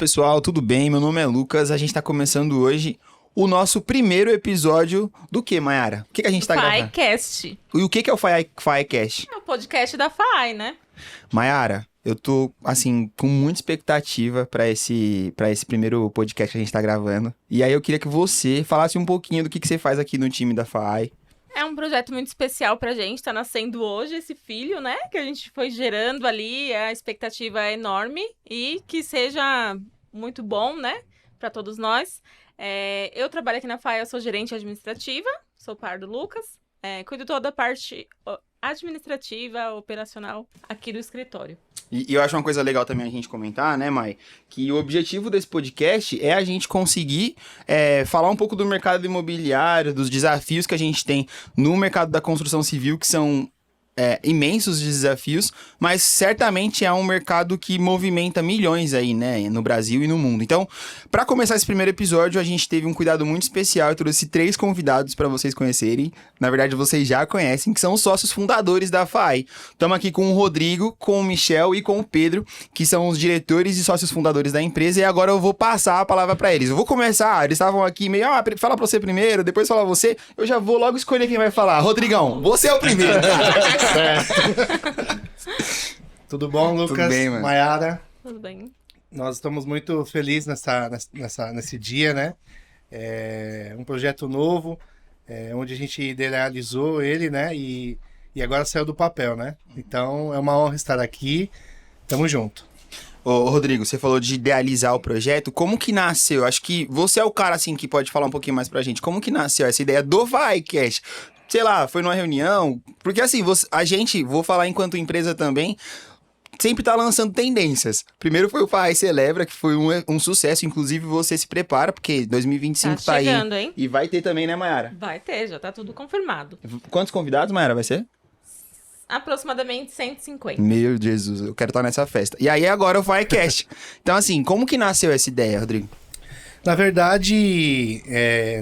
pessoal, tudo bem? Meu nome é Lucas, a gente tá começando hoje o nosso primeiro episódio do que, Mayara? O que a gente tá gravando? FAIcast. E o que é o FAIcast? É o podcast da FAI, né? Mayara, eu tô, assim, com muita expectativa pra esse primeiro podcast que a gente tá gravando. E aí eu queria que você falasse um pouquinho do que você faz aqui no time da FAI. É um projeto muito especial pra gente, tá nascendo hoje esse filho, né? Que a gente foi gerando ali, a expectativa é enorme e que seja muito bom, né? Pra todos nós. Eu trabalho aqui na FAI, eu sou gerente administrativa, sou par do Lucas. Cuido toda a parte administrativa, operacional aqui do escritório. E eu acho uma coisa legal também a gente comentar, né, Mai? Que o objetivo desse podcast é a gente conseguir falar um pouco do mercado imobiliário, dos desafios que a gente tem no mercado da construção civil, que são imensos desafios, mas certamente é um mercado que movimenta milhões aí, né, no Brasil e no mundo. Então, para começar esse primeiro episódio, a gente teve um cuidado muito especial e trouxe 3 convidados para vocês conhecerem. Na verdade, vocês já conhecem, que são os sócios fundadores da FAI. Estamos aqui com o Rodrigo, com o Michel e com o Pedro, que são os diretores e sócios fundadores da empresa, e agora eu vou passar a palavra para eles. Eu vou começar, eles estavam aqui meio, fala para você primeiro, depois fala você, eu já vou logo escolher quem vai falar. Rodrigão, você é o primeiro, cara. Tudo bom, Lucas? Tudo bem, mano. Mayara? Tudo bem. Nós estamos muito felizes nesse dia, né? É um projeto novo, onde a gente idealizou ele, né? E agora saiu do papel, né? Então é uma honra estar aqui. Tamo junto. Ô, Rodrigo, você falou de idealizar o projeto. Como que nasceu? Acho que você é o cara, assim, que pode falar um pouquinho mais pra gente. Como que nasceu essa ideia do FAIcast? Sei lá, foi numa reunião? Porque assim, a gente, vou falar enquanto empresa também, sempre tá lançando tendências. Primeiro foi o FAI Celebra, que foi um sucesso. Inclusive, você se prepara, porque 2025 tá chegando, aí. Hein? E vai ter também, né, Mayara? Vai ter, já tá tudo confirmado. Quantos convidados, Mayara, vai ser? Aproximadamente 150. Meu Jesus, eu quero estar nessa festa. E aí agora o FAIcast. Então assim, como que nasceu essa ideia, Rodrigo? Na verdade,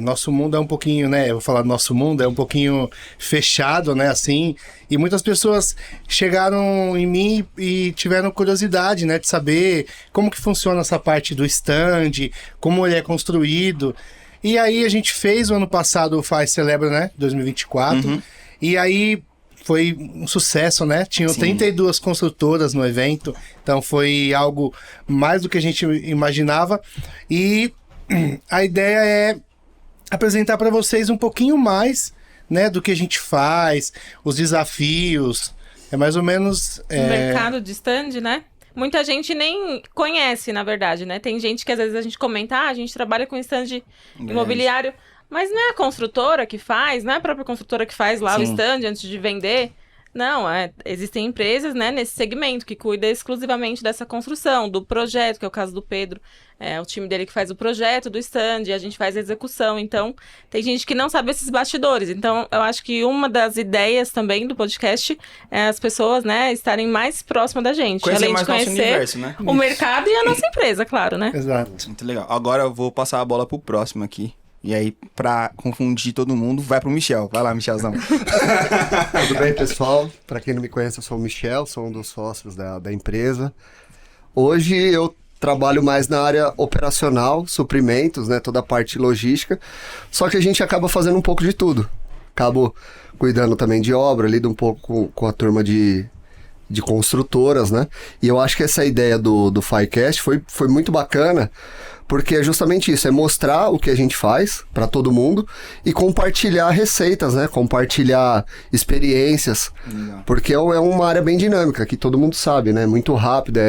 nosso mundo é um pouquinho, né? Eu vou falar do nosso mundo, é um pouquinho fechado, né? Assim, e muitas pessoas chegaram em mim e tiveram curiosidade, né? De saber como que funciona essa parte do stand, como ele é construído. E aí a gente fez o ano passado o FAI Celebra, né? 2024. Uhum. E aí foi um sucesso, né? Tinham 32 construtoras no evento. Então foi algo mais do que a gente imaginava. E a ideia é apresentar para vocês um pouquinho mais, né, do que a gente faz, os desafios, é mais ou menos... O mercado de stand, né? Muita gente nem conhece, na verdade, né? Tem gente que às vezes a gente comenta, a gente trabalha com stand imobiliário, mas não é a construtora que faz, não é a própria construtora que faz lá o stand antes de vender. Não, existem empresas, né, nesse segmento que cuida exclusivamente dessa construção, do projeto, que é o caso do Pedro. É o time dele que faz o projeto do stand e a gente faz a execução. Então, tem gente que não sabe esses bastidores. Então, eu acho que uma das ideias também do podcast é as pessoas, né, estarem mais próximas da gente. Conhecer além mais de conhecer nosso universo, né? o mercado e a nossa empresa, claro, né? Exato. Muito legal. Agora eu vou passar a bola pro próximo aqui. E aí, pra confundir todo mundo, vai pro Michel. Vai lá, Michelzão. Tudo bem, pessoal? Pra quem não me conhece, eu sou o Michel, sou um dos sócios da empresa. Hoje eu trabalho mais na área operacional, suprimentos, né, toda a parte logística. Só que a gente acaba fazendo um pouco de tudo. Acabo cuidando também de obra, lido um pouco com a turma de construtoras, né? E eu acho que essa ideia do FAIcast foi muito bacana, porque é justamente isso, é mostrar o que a gente faz para todo mundo e compartilhar receitas, né? Compartilhar experiências, porque é uma área bem dinâmica, que todo mundo sabe, né? Muito rápido,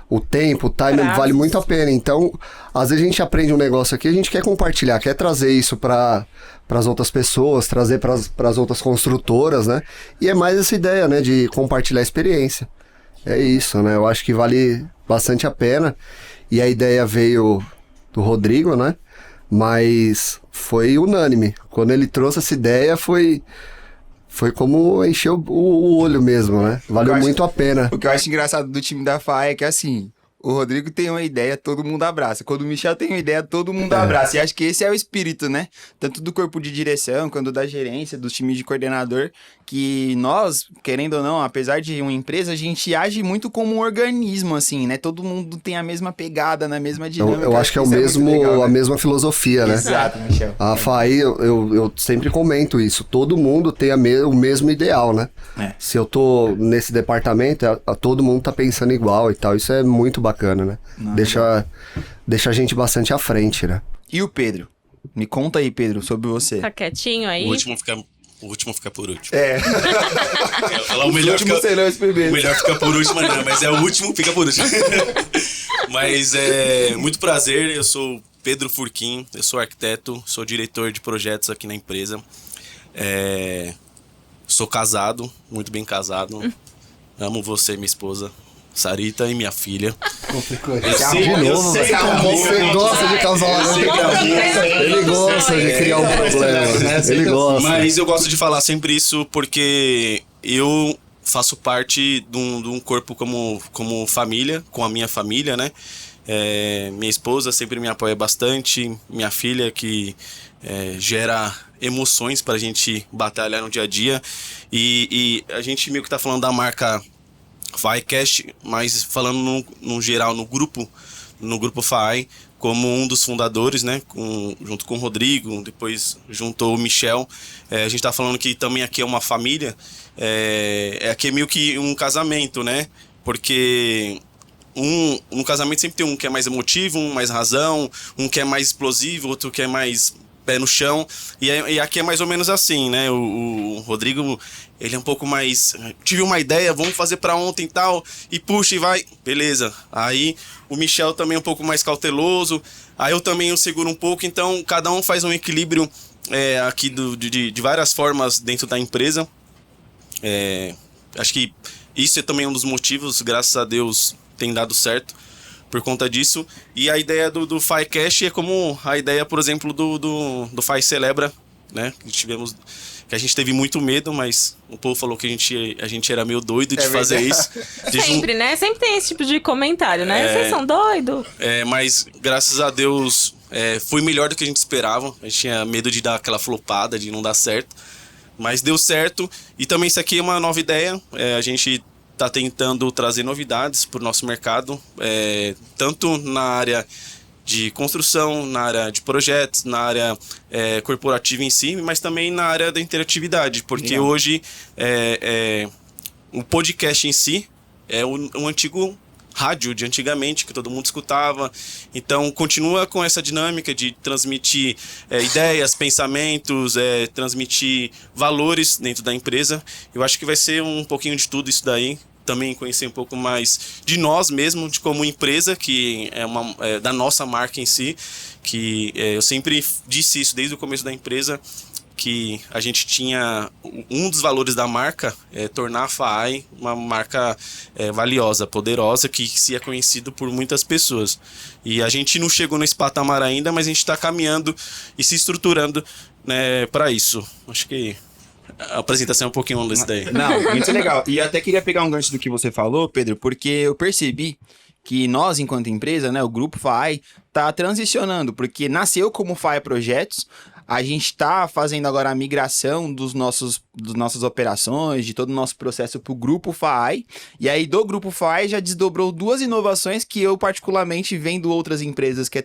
o tempo, o time vale muito a pena. Então, às vezes a gente aprende um negócio aqui, a gente quer compartilhar, quer trazer isso para as outras pessoas, trazer para as outras construtoras, né? E é mais essa ideia, né? De compartilhar a experiência. É isso, né? Eu acho que vale bastante a pena. E a ideia veio do Rodrigo, né? Mas foi unânime. Quando ele trouxe essa ideia, foi como encher o olho mesmo, né? Valeu muito a pena. O que eu acho engraçado do time da FAI é que, assim, o Rodrigo tem uma ideia, todo mundo abraça. Quando o Michel tem uma ideia, todo mundo abraça. E acho que esse é o espírito, né? Tanto do corpo de direção, quanto da gerência, dos times de coordenador, que nós, querendo ou não, apesar de uma empresa, a gente age muito como um organismo, assim, né? Todo mundo tem a mesma pegada, na mesma dinâmica. Eu acho que é o Isso mesmo, muito legal, a né? mesma filosofia, né? Exato, Michel. A FAI, eu sempre comento isso. Todo mundo tem o mesmo ideal, né? É. Se eu tô nesse departamento, todo mundo tá pensando igual e tal. Isso é muito bacana, né? Deixa a gente bastante à frente, né? E o Pedro? Me conta aí, Pedro, sobre você. Tá quietinho aí? O último fica por último. É. Eu ia falar, o Os melhor últimos fica... serão os primeiros. O melhor fica por último, não, mas é o último, fica por último. Mas é muito prazer, eu sou Pedro Furquim, eu sou arquiteto, sou diretor de projetos aqui na empresa. Sou casado, muito bem casado. Amo você, minha esposa, Sarita, e minha filha. Você gosta de causar Ele gosta de criar um problema. Ele gosta. Mas eu gosto de falar sempre isso porque eu faço parte de um corpo como família, com a minha família, né? Minha esposa sempre me apoia bastante, minha filha que gera emoções pra gente batalhar no dia a dia. E a gente meio que tá falando da marca FAIcast, mas falando no geral no grupo FAI, como um dos fundadores, né, junto com o Rodrigo, depois juntou o Michel. A gente tá falando que também aqui é uma família, aqui é meio que um casamento, né, porque um casamento sempre tem um que é mais emotivo, um mais razão, um que é mais explosivo, outro que é mais pé no chão, e aqui é mais ou menos assim, né? O Rodrigo, ele é um pouco mais... Tive uma ideia, vamos fazer pra ontem e tal, e puxa e vai, beleza. Aí o Michel também é um pouco mais cauteloso, aí eu seguro um pouco, então cada um faz um equilíbrio aqui de várias formas dentro da empresa. Acho que isso é também um dos motivos, graças a Deus, tem dado certo por conta disso. E a ideia do FAIcast é como a ideia, por exemplo, do FAI Celebra, né? Que a gente teve muito medo, mas o povo falou que a gente era meio doido de fazer isso. Sempre, né? Sempre tem esse tipo de comentário, né? Vocês são doidos. Mas graças a Deus foi melhor do que a gente esperava. A gente tinha medo de dar aquela flopada, de não dar certo. Mas deu certo. E também isso aqui é uma nova ideia. A gente está tentando trazer novidades para o nosso mercado, tanto na área de construção, na área de projetos, na área corporativa em si, mas também na área da interatividade, porque hoje o podcast em si é o antigo rádio de antigamente, que todo mundo escutava. Então continua com essa dinâmica de transmitir ideias, pensamentos, transmitir valores dentro da empresa. Eu acho que vai ser um pouquinho de tudo isso daí. Também conhecer um pouco mais de nós mesmo, de como empresa, que é da nossa marca em si, que eu sempre disse isso desde o começo da empresa, que a gente tinha um dos valores da marca tornar a FAI uma marca valiosa, poderosa, que se é conhecido por muitas pessoas. E a gente não chegou nesse patamar ainda, mas a gente está caminhando e se estruturando, né, para isso. Acho que a apresentação é um pouquinho desse daí. Não, muito legal. E eu até queria pegar um gancho do que você falou, Pedro, porque eu percebi que nós, enquanto empresa, né, o Grupo FAI, tá transicionando, porque nasceu como FAI Projetos. A gente está fazendo agora a migração das nossas operações, de todo o nosso processo para o Grupo FAI. E aí, do Grupo FAI, já desdobrou duas inovações que eu, particularmente, vendo outras empresas que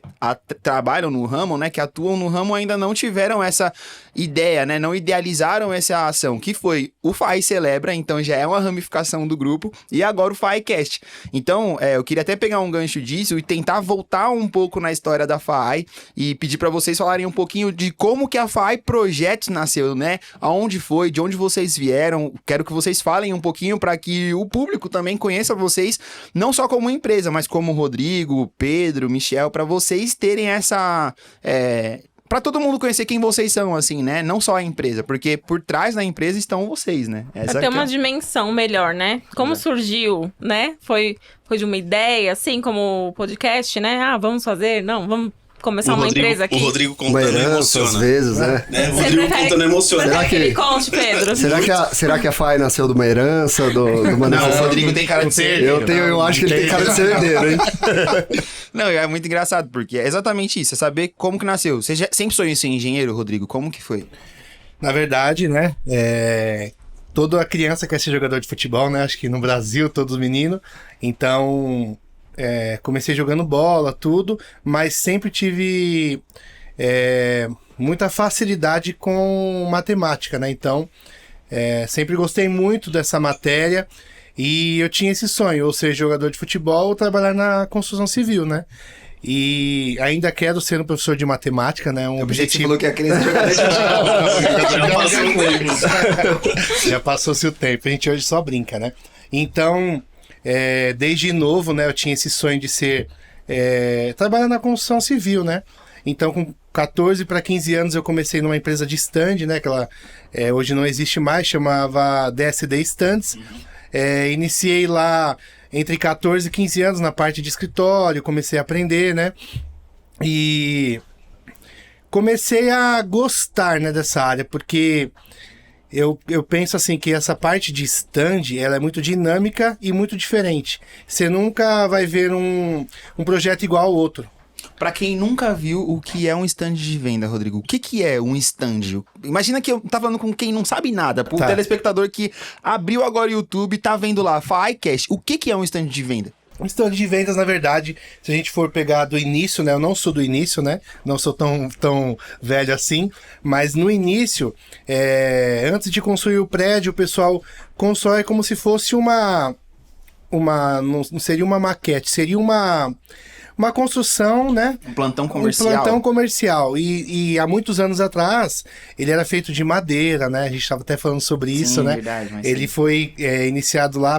trabalham no ramo, né, que atuam no ramo, ainda não tiveram essa ideia, né, não idealizaram essa ação, que foi o FAI Celebra, então já é uma ramificação do grupo, e agora o FAIcast. Então, eu queria até pegar um gancho disso e tentar voltar um pouco na história da FAI e pedir para vocês falarem um pouquinho de como que a FAI Projetos nasceu, né? Aonde foi, de onde vocês vieram. Quero que vocês falem um pouquinho para que o público também conheça vocês, não só como empresa, mas como Rodrigo, Pedro, Michel, para vocês terem essa... para todo mundo conhecer quem vocês são, assim, né? Não só a empresa, porque por trás da empresa estão vocês, né? Pra ter uma dimensão melhor, né? Como surgiu, né? Foi de uma ideia, assim, como o podcast, né? Ah, vamos fazer? Não, vamos começar uma empresa aqui? O Rodrigo Uma contando herança, às emociona. vezes, né? O Rodrigo contando emociona. Será Será que ele que- conte, Pedro? Será que a Fai nasceu de uma herança, de uma Não, o necessidade? Rodrigo tem cara de ser herdeiro. Eu acho que ele tem cara de ser herdeiro, hein? Não, é muito engraçado, porque é exatamente isso. É saber como que nasceu. Você sempre sonhou em ser engenheiro, Rodrigo? Como que foi? Na verdade, né, toda criança quer ser jogador de futebol, né? Acho que no Brasil, todos meninos. Então, comecei jogando bola, tudo, mas sempre tive muita facilidade com matemática, né? Então, sempre gostei muito dessa matéria e eu tinha esse sonho, ou ser jogador de futebol ou trabalhar na construção civil, né? E ainda quero ser um professor de matemática, né? Um objetivo. que a criança jogador de Já passou-se o tempo, a gente hoje só brinca, né? Então, desde novo, né, eu tinha esse sonho de ser trabalhar na construção civil, né? Então, com 14 para 15 anos, eu comecei numa empresa de stand, né? Que ela hoje não existe mais, chamava DSD Stands. Iniciei lá entre 14 e 15 anos na parte de escritório, comecei a aprender, né? E comecei a gostar, né, dessa área, porque eu penso assim que essa parte de stand, ela é muito dinâmica e muito diferente. Você nunca vai ver um projeto igual ao outro. Pra quem nunca viu o que é um stand de venda, Rodrigo, o que é um stand? Imagina que eu tá falando com quem não sabe nada, pro Tá. telespectador que abriu agora o YouTube e tá vendo lá, Faicast, o que é um stand de venda? Um stand de vendas, na verdade, se a gente for pegar do início, né? Eu não sou do início, né? Não sou tão velho assim. Mas no início, antes de construir o prédio, o pessoal constrói como se fosse não seria uma maquete, seria uma construção, né? Um plantão comercial? Um plantão comercial. E há muitos anos atrás, ele era feito de madeira, né? A gente estava até falando sobre isso, né? Verdade, mas Ele sim. foi iniciado lá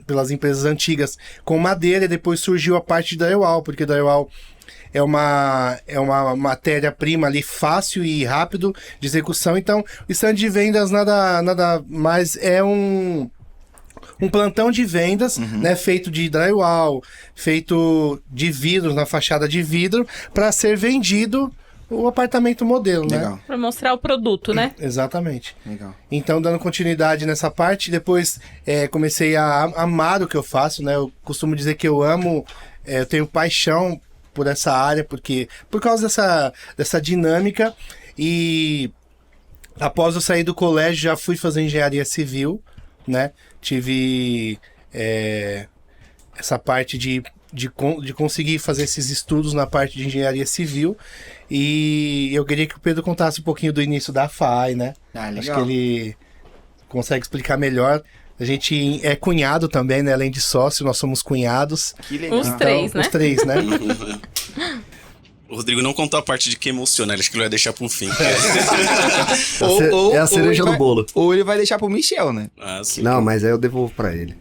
pelas empresas antigas com madeira e depois surgiu a parte de drywall, porque drywall é uma matéria-prima ali fácil e rápido de execução. Então, o stand de vendas nada mais é um plantão de vendas, né, feito de drywall, feito de vidro, na fachada de vidro, para ser vendido o apartamento modelo, né? Legal, Pra mostrar o produto, né? Exatamente. legal. Então, dando continuidade nessa parte, depois comecei a amar o que eu faço, né? Eu costumo dizer que eu amo, eu tenho paixão por essa área, por causa dessa dinâmica. E após eu sair do colégio, já fui fazer engenharia civil, né? Tive essa parte de conseguir fazer esses estudos na parte de engenharia civil. E eu queria que o Pedro contasse um pouquinho do início da FAI, né? Ah, legal. Acho que ele consegue explicar melhor. A gente é cunhado também, né? Além de sócio, nós somos cunhados. Que legal. Os três, né? Os três, né? O Rodrigo não contou a parte de que emociona, acho que ele vai deixar pro fim. É a cereja ele do bolo. Ou ele vai deixar pro Michel, né? Ah, sim. Não, mas aí eu devolvo pra ele.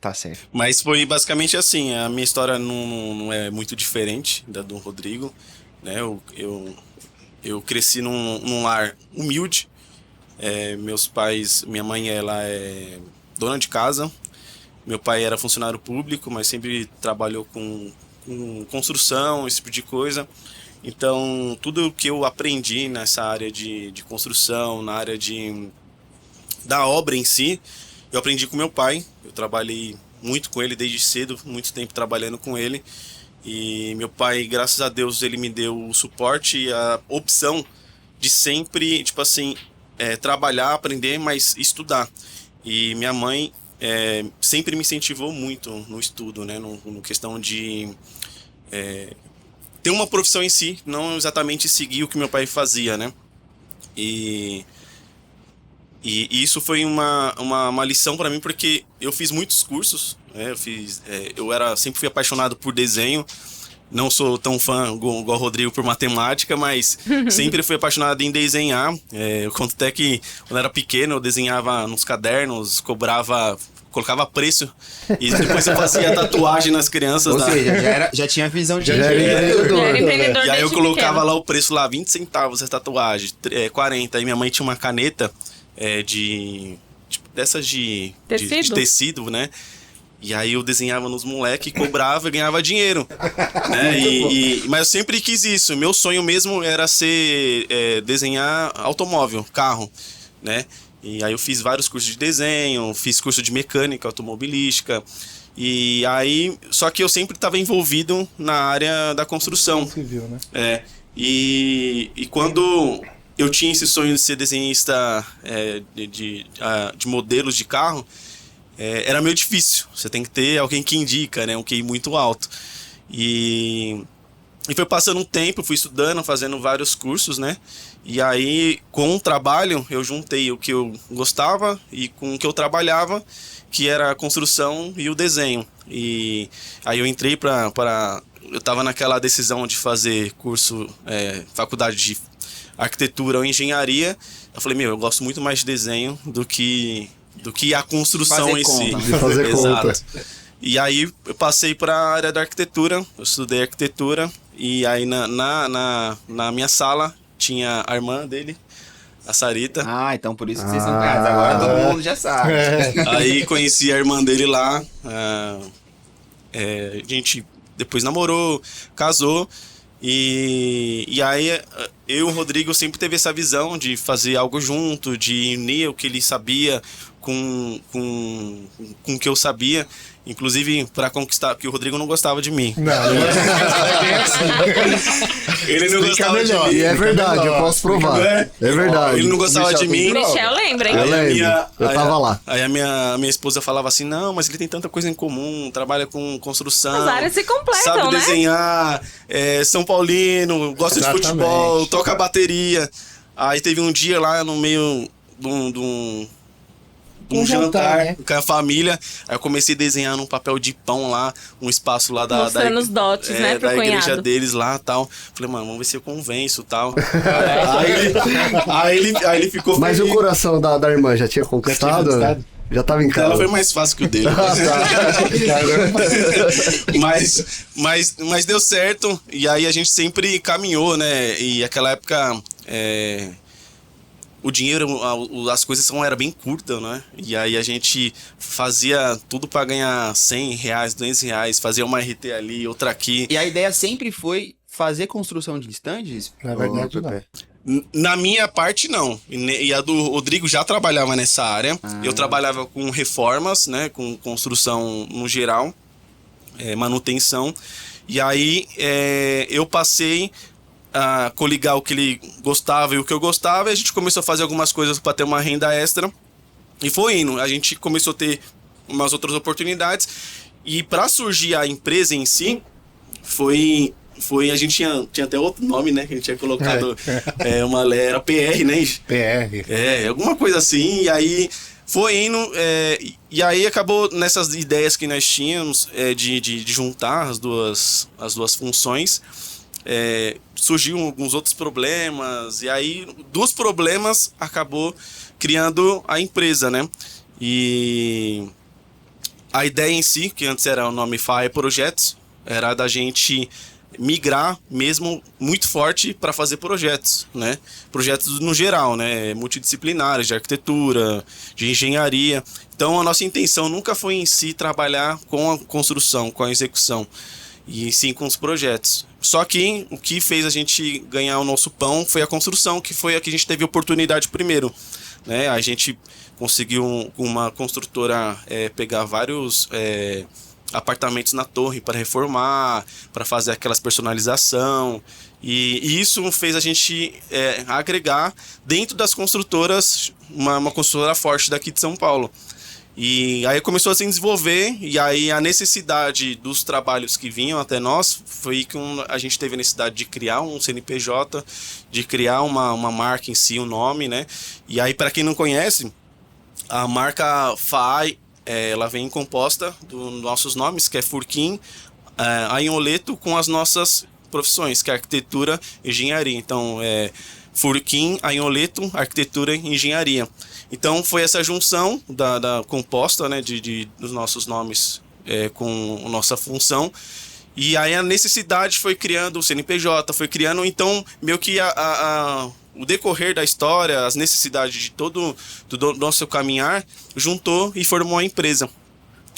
Tá certo. Mas foi basicamente assim, a minha história não é muito diferente da do Rodrigo, né? Eu cresci num lar humilde. Meus pais, minha mãe, ela é dona de casa. Meu pai era funcionário público, mas sempre trabalhou com construção, esse tipo de coisa. Então, tudo que eu aprendi nessa área de construção, na área da obra em si, eu aprendi com meu pai. Eu trabalhei muito com ele desde cedo, muito tempo trabalhando com ele. E meu pai, graças a Deus, ele me deu o suporte e a opção de sempre, tipo assim, trabalhar, aprender, mas estudar. E minha mãe sempre me incentivou muito no estudo, né? No questão de ter uma profissão em si, não exatamente seguir o que meu pai fazia, né? E isso foi uma lição para mim, porque eu fiz muitos cursos, né? Sempre fui apaixonado por desenho. Não sou tão fã igual o Rodrigo por matemática, mas sempre fui apaixonado em desenhar. Eu conto até que quando era pequeno eu desenhava nos cadernos, colocava preço e depois eu fazia tatuagem nas crianças. Ou seja, já tinha visão de Era empreendedor E aí eu desde colocava pequeno. lá o preço lá, 20 centavos essa tatuagem, 40. Aí minha mãe tinha uma caneta dessas de Tecido? tecido, né? E aí eu desenhava nos moleques, cobrava e ganhava dinheiro. Né? Mas eu sempre quis isso. Meu sonho mesmo era desenhar automóvel, carro, né? E aí eu fiz vários cursos de desenho, fiz curso de mecânica automobilística. E aí, só que eu sempre estava envolvido na área da construção. Civil, né? E quando eu tinha esse sonho de ser desenhista de modelos de carro, era meio difícil. Você tem que ter alguém que indica, né? Um QI muito alto. E foi passando um tempo, fui estudando, fazendo vários cursos, né? E aí, com o trabalho, eu juntei o que eu gostava e com o que eu trabalhava, que era a construção e o desenho. E aí eu entrei eu estava naquela decisão de fazer curso, faculdade de arquitetura ou engenharia. Eu falei, eu gosto muito mais de desenho do que a construção fazer em si. conta. De fazer conta. E aí eu passei para a área da arquitetura, eu estudei arquitetura, e aí na minha sala tinha a irmã dele, a Sarita. Ah, então por isso que vocês são casados. Agora todo mundo já sabe. Aí conheci a irmã dele lá, a gente depois namorou, casou, e aí eu e o Rodrigo sempre teve essa visão de fazer algo junto, de unir o que ele sabia com o que eu sabia. Inclusive, para conquistar, porque o Rodrigo não gostava de mim. Não, é bem assim. Ele não gostava de mim. E é verdade, eu posso provar. É verdade. Ele não gostava de mim. Michel lembra, hein? Eu lembro, eu tava lá. Aí a minha esposa falava assim, não, mas ele tem tanta coisa em comum, trabalha com construção. As áreas se completam, sabe né? desenhar, São Paulino, gosta de futebol, toca bateria. Aí teve um dia lá no meio de um jantar, né? Com a família. Aí eu comecei a desenhar num papel de pão lá, um espaço lá Mostrando os dotes, né, pro da igreja cunhado. deles lá e tal. Falei, mano, vamos ver se eu convenço e tal. aí ele ficou Mas feliz. o coração da irmã já tinha conquistado? Já tava em casa. Ela foi mais fácil que o dele. mas deu certo. E aí a gente sempre caminhou, né? E aquela época o dinheiro, as coisas eram bem curtas, né? E aí a gente fazia tudo para ganhar R$100, R$200, fazia uma RT ali, outra aqui. E a ideia sempre foi fazer construção de estandes? Na verdade, Ô, não. Pepe? Na minha parte, não. E a do Rodrigo já trabalhava nessa área. Eu trabalhava com reformas, né? Com construção no geral, manutenção. E aí eu passei a coligar o que ele gostava e o que eu gostava. E a gente começou a fazer algumas coisas para ter uma renda extra. E foi indo. A gente começou a ter umas outras oportunidades. E para surgir a empresa em si, a gente tinha até outro nome, né? Que a gente tinha colocado era PR, né? PR. Alguma coisa assim. E aí foi indo. E aí acabou nessas ideias que nós tínhamos de juntar as duas funções. Surgiu alguns outros problemas. E aí, dos problemas, acabou criando a empresa, né? E a ideia em si, que antes era o nome FAE Projetos, era da gente migrar mesmo muito forte para fazer projetos, né? Projetos no geral, né? Multidisciplinares, de arquitetura, de engenharia. Então a nossa intenção nunca foi em si trabalhar com a construção, com a execução, e sim com os projetos. Só que o que fez a gente ganhar o nosso pão foi a construção, que foi a que a gente teve oportunidade primeiro, né? A gente conseguiu com uma construtora pegar vários apartamentos na torre para reformar, para fazer aquelas personalização, e isso fez a gente agregar dentro das construtoras uma construtora forte daqui de São Paulo. E aí começou a se desenvolver, e aí a necessidade dos trabalhos que vinham até nós foi que a gente teve a necessidade de criar um CNPJ, de criar uma marca em si, um nome, né? E aí, para quem não conhece, a marca FAE, ela vem composta dos nossos nomes, que é Furquim, Anholeto, com as nossas profissões, que é arquitetura e engenharia. Então, Furquim, Anholeto, arquitetura e engenharia. Então, foi essa junção da composta, né, dos nossos nomes com a nossa função. E aí a necessidade foi criando o CNPJ, foi criando, então, meio que o decorrer da história, as necessidades de todo do nosso caminhar, juntou e formou a empresa.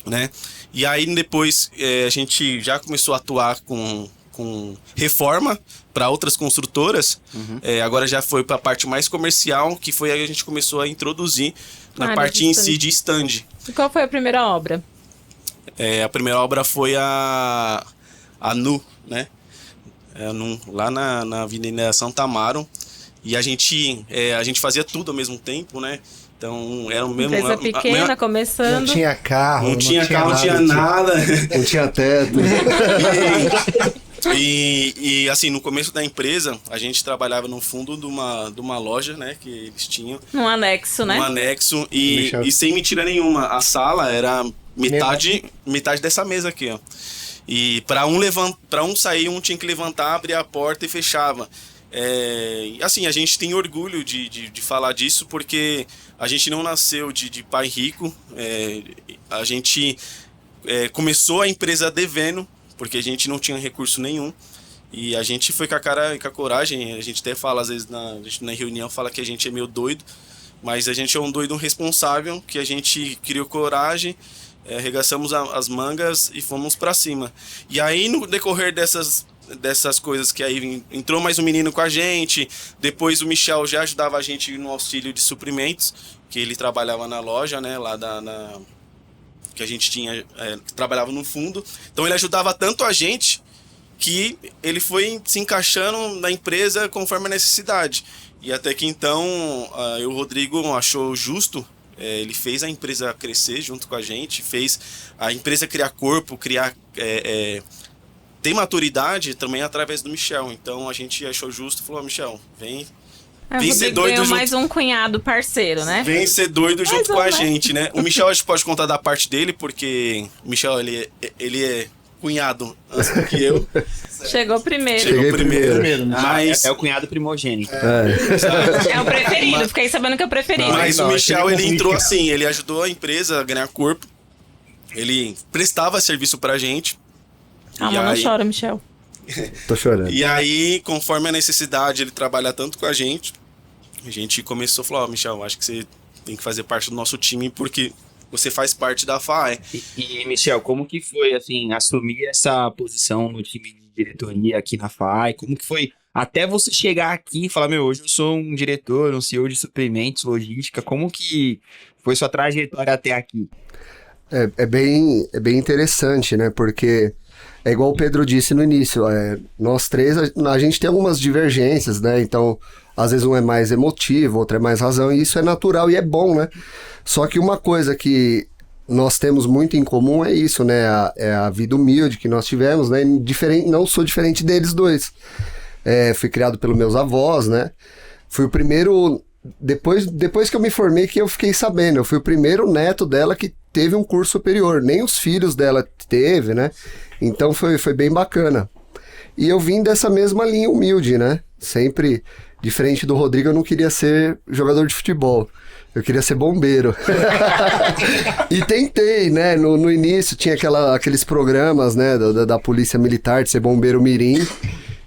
né? E aí depois a gente já começou a atuar com reforma para outras construtoras. Agora já foi para a parte mais comercial, que foi aí que a gente começou a introduzir na parte em si de stand. E qual foi a primeira obra? A primeira obra foi a Nu, né? Lá na Avenida Santa Amaro. E a gente fazia tudo ao mesmo tempo, né? Então, era o mesmo... Empresa pequena, começando. Não tinha carro, não tinha carro, não tinha nada. Não tinha teto. E assim, no começo da empresa, a gente trabalhava no fundo de uma loja, né? Que eles tinham. Num anexo, né? Um anexo. E sem mentira nenhuma, a sala era metade dessa mesa aqui, ó. E para um sair, um tinha que levantar, abrir a porta e fechava. Assim, a gente tem orgulho de falar disso, porque a gente não nasceu de pai rico. A gente começou a empresa devendo, porque a gente não tinha recurso nenhum. E a gente foi com a cara e com a coragem. A gente até fala, às vezes, na reunião, fala que a gente é meio doido, mas a gente é um doido responsável, que a gente criou coragem, arregaçamos as mangas e fomos para cima. E aí, no decorrer dessas coisas, que aí entrou mais um menino com a gente, depois o Michel já ajudava a gente no auxílio de suprimentos, que ele trabalhava na loja, né, lá que a gente tinha, que trabalhava no fundo. Então ele ajudava tanto a gente que ele foi se encaixando na empresa conforme a necessidade. E até que então o Rodrigo achou justo, ele fez a empresa crescer junto com a gente, fez a empresa criar corpo, ter maturidade também através do Michel. Então a gente achou justo e falou: Michel, vem ser doido junto. Mais um cunhado parceiro, né? Vem ser doido junto com a gente, né? O Michel a gente pode contar da parte dele, porque o Michel, ele é cunhado antes do que eu. Chegou primeiro. Cheguei primeiro. Mas É o cunhado primogênito. É o preferido, fiquei sabendo que é o preferido. Mas o Michel, ele entrou assim, ele ajudou a empresa a ganhar corpo. Ele prestava serviço pra gente. Mas não chora, Michel. Tô chorando. E aí, conforme a necessidade, ele trabalha tanto com a gente começou a falar: Michel, acho que você tem que fazer parte do nosso time, porque você faz parte da FAE. E Michel, como que foi, assim, assumir essa posição no time de diretoria aqui na FAE? Como que foi até você chegar aqui e falar: hoje eu sou um diretor, um CEO de suprimentos, logística? Como que foi sua trajetória até aqui? É bem interessante, né? Porque é igual o Pedro disse no início, nós três, a gente tem algumas divergências, né? Então, às vezes um é mais emotivo, outro é mais razão, e isso é natural e é bom, né? Só que uma coisa que nós temos muito em comum é isso, né? É a vida humilde que nós tivemos, né? Não sou diferente deles dois. Fui criado pelos meus avós, né? Fui o primeiro... Depois que eu me formei, que eu fiquei sabendo, eu fui o primeiro neto dela que teve um curso superior, nem os filhos dela teve, né? Então foi bem bacana. E eu vim dessa mesma linha humilde, né? Sempre, diferente do Rodrigo, eu não queria ser jogador de futebol, eu queria ser bombeiro. E tentei, né? No início tinha aqueles programas, né? Da Polícia Militar, de ser bombeiro mirim.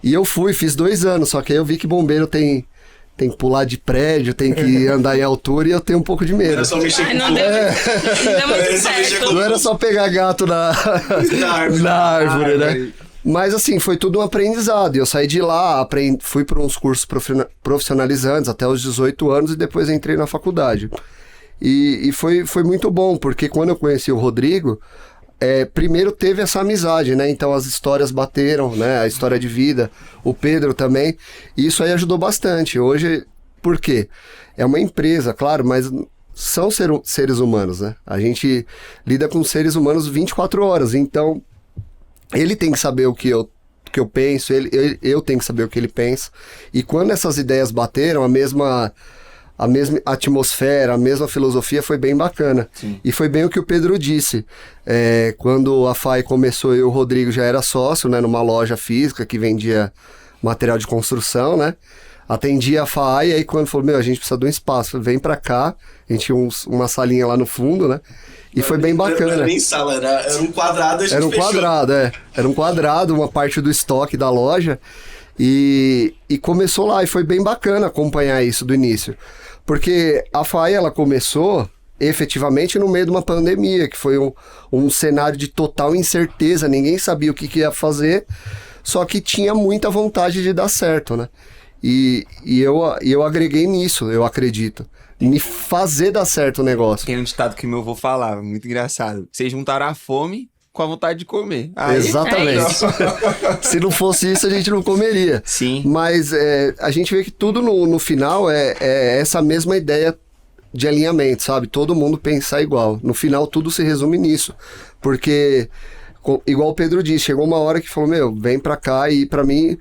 E eu fiz 2 anos, só que aí eu vi que bombeiro tem que pular de prédio, tem que andar em altura, e eu tenho um pouco de medo. Era só mexer com Não deu muito certo. Não era só pegar gato na árvore, né? Mas assim, foi tudo um aprendizado. Eu saí de lá, fui para uns cursos profissionalizantes até os 18 anos e depois entrei na faculdade. E foi muito bom, porque quando eu conheci o Rodrigo, primeiro teve essa amizade, né? Então as histórias bateram, né? A história de vida, o Pedro também. E isso aí ajudou bastante. Hoje, por quê? É uma empresa, claro, mas são seres humanos, né? A gente lida com seres humanos 24 horas. Então, ele tem que saber o que eu penso, eu tenho que saber o que ele pensa. E quando essas ideias bateram, a mesma atmosfera, a mesma filosofia, foi bem bacana. Sim. E foi bem o que o Pedro disse. Quando a FAE começou, eu e o Rodrigo já era sócio, né, numa loja física que vendia material de construção, né? Atendia a FAE, e aí quando falou: a gente precisa de um espaço, vem pra cá. A gente tinha uma salinha lá no fundo, né? E foi bem bacana. Não era nem sala, era um quadrado, a gente Era um fechou. quadrado, Era um quadrado, uma parte do estoque da loja. E começou lá, e foi bem bacana acompanhar isso do início. Porque a FAE, ela começou efetivamente no meio de uma pandemia, que foi um cenário de total incerteza, ninguém sabia o que ia fazer, só que tinha muita vontade de dar certo, né? E eu agreguei nisso, eu acredito. Me fazer dar certo o negócio. Tem um ditado que meu avô falava, muito engraçado. Vocês juntaram a fome com a vontade de comer. Aí, exatamente. Se não fosse isso, a gente não comeria. Sim. Mas a gente vê que tudo no final é essa mesma ideia de alinhamento, sabe? Todo mundo pensar igual. No final, tudo se resume nisso. Porque, igual o Pedro disse, chegou uma hora que falou, vem pra cá, e pra mim